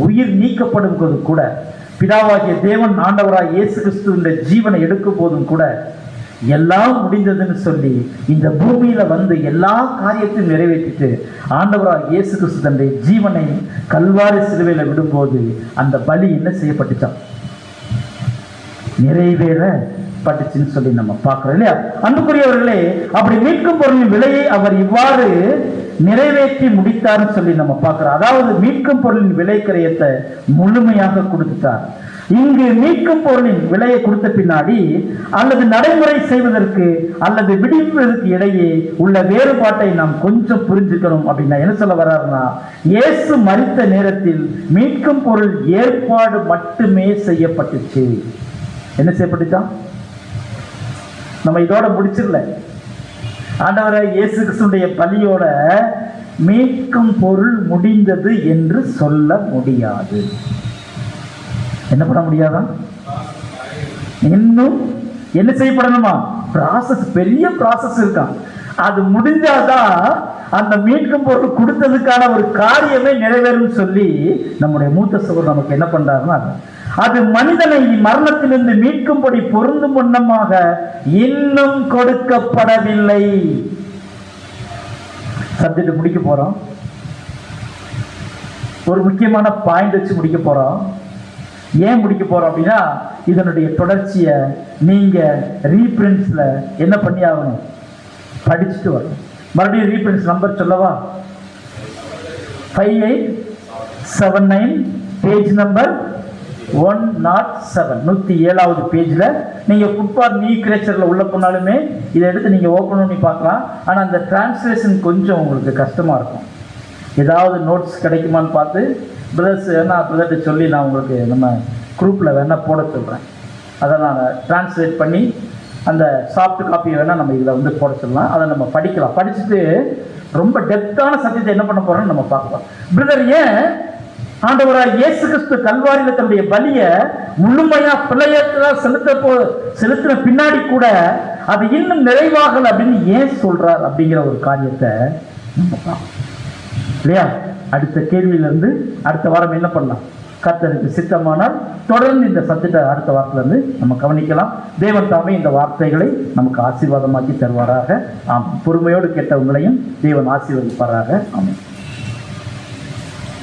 S1: உயிர் நீக்கப்படும் போது கூட, பிதாவாகிய தேவன் ஆண்டவராக இயேசு கிறிஸ்துவின் ஜீவனை எடுக்கும் போதும் கூட எல்லாம் முடிந்ததுன்னு சொல்லி இந்த பூமியில வந்து எல்லா காரியத்தையும் நிறைவேற்றிட்டு ஆண்டவராக இயேசு கிறிஸ்து தன்னுடைய ஜீவனை கல்வாரி சிலுவையில விடும்போது அந்த பலி என்ன செய்யப்பட்டுச்சான்? நிறைவேறப்பட்டுச்சுன்னு சொல்லி நம்ம பார்க்கிறோம் இல்லையா? அன்புக்குரியவர்களே, அப்படி மீட்கும் பொருளின் விலையை அவர் இவ்வாறு நிறைவேற்றி முடித்தார்னு சொல்லி நம்ம பார்க்கிறோம். அதாவது மீட்கும் பொருளின் விலை கிரயத்தை முழுமையாக கொடுத்துட்டார். இங்கு மீட்கும் பொருளின் விலையை கொடுத்த பின்னாடி அல்லது நடைமுறை செய்வதற்கு அல்லது விடுவிப்பதற்கு இடையே உள்ள வேறுபாட்டை நாம் கொஞ்சம் புரிஞ்சுக்கணும். அப்படின்னா என்ன சொல்ல வர்றாருன்னா, இயேசு மரித்த நேரத்தில் மீட்கும் பொருள் ஏற்பாடு மட்டுமே செய்யப்பட்டுச்சு. என்ன செய்யப்பட்டுச்சான்? நம்ம இதோட முடிச்சிடல. ஆண்டவராகிய இயேசு கிறிஸ்துடைய பலியோட மீட்கும் பொருள் முடிந்தது என்று சொல்ல முடியாது. என்ன பண்ண முடியாதா? இன்னும் என்ன செய்யப்படணுமா? ப்ராசஸ், பெரிய ப்ராசஸ் இருக்கான். அது முடிஞ்சாதான் அந்த மீட்கும் பொருள் கொடுத்ததுக்கான ஒரு காரியமே நிறைவேறும் சொல்லி நம்முடைய மூத்த சகோதரர் நமக்கு என்ன பண்றாருன்னா, அது மனிதனை மரணத்திலிருந்து மீட்கும்படி பொருந்தும் வண்ணமாக இன்னும் கொடுக்கப்படவில்லை. சப்ஜெக்ட் முடிக்க போறோம். ஒரு முக்கியமான பாயிண்ட் வச்சு முடிக்க போறோம். ஏன் முடிக்க போறோம் அப்படின்னா, இதனுடைய தொடர்ச்சியை நீங்க ரீபிரிண்ட்ஸ்ல என்ன பண்ணி ஆகணும்? படிச்சுட்டு வரணும். மறுபடியும் ரீபிரிண்ட்ஸ் நம்பர் சொல்லவா? 5879 பேஜ் நம்பர் 107 107வது பேஜில் நீங்கள் ஃபுட்பாத் நியூ கிரியேச்சரில் உள்ள போனாலுமே இதை எடுத்து நீங்கள் ஓப்பன் பண்ணி பார்க்கலாம். ஆனால் அந்த டிரான்ஸ்லேஷன் கொஞ்சம் உங்களுக்கு கஷ்டமாக இருக்கும். ஏதாவது நோட்ஸ் கிடைக்குமான்னு பார்த்து பிரதர்ஸ் வேணா பிரதர்கிட்ட சொல்லி நான் உங்களுக்கு நம்ம குரூப்பில் வேணால் போட சொல்கிறேன். அதை நான் டிரான்ஸ்லேட் பண்ணி அந்த சாஃப்ட் காப்பியை வேணால் நம்ம இதில் வந்து போட சொல்லலாம். அதை நம்ம படிக்கலாம். படிச்சுட்டு ரொம்ப டெப்த்தான சத்தியத்தை என்ன பண்ண போகிறோன்னு நம்ம பார்க்கலாம். பிரதர், ஏன் ஆண்டவராக இயேசு கிறிஸ்து கல்வாரியில் தன்னுடைய பலியை முழுமையா பிள்ளையற்ற செலுத்தின பின்னாடி கூட அது இன்னும் நிறைவாகல அப்படின்னு ஏன் சொல்றார் அப்படிங்கிற ஒரு காரியத்தை நம்ம பார்க்கலாம் இல்லையா? அடுத்த கேள்வியிலிருந்து அடுத்த வாரம் என்ன பண்ணலாம், கர்த்தருக்கு சித்தமானால் தொடர்ந்து இந்த சத்தியத்தை அடுத்த வாரத்திலிருந்து நம்ம கவனிக்கலாம். தேவன் தாமே இந்த வார்த்தைகளை நமக்கு ஆசீர்வாதமாக்கி தருவாராக. ஆமாம். பொறுமையோடு கேட்டவங்களையும் தேவன் ஆசீர்வதிப்பாராக. ஆமாம்.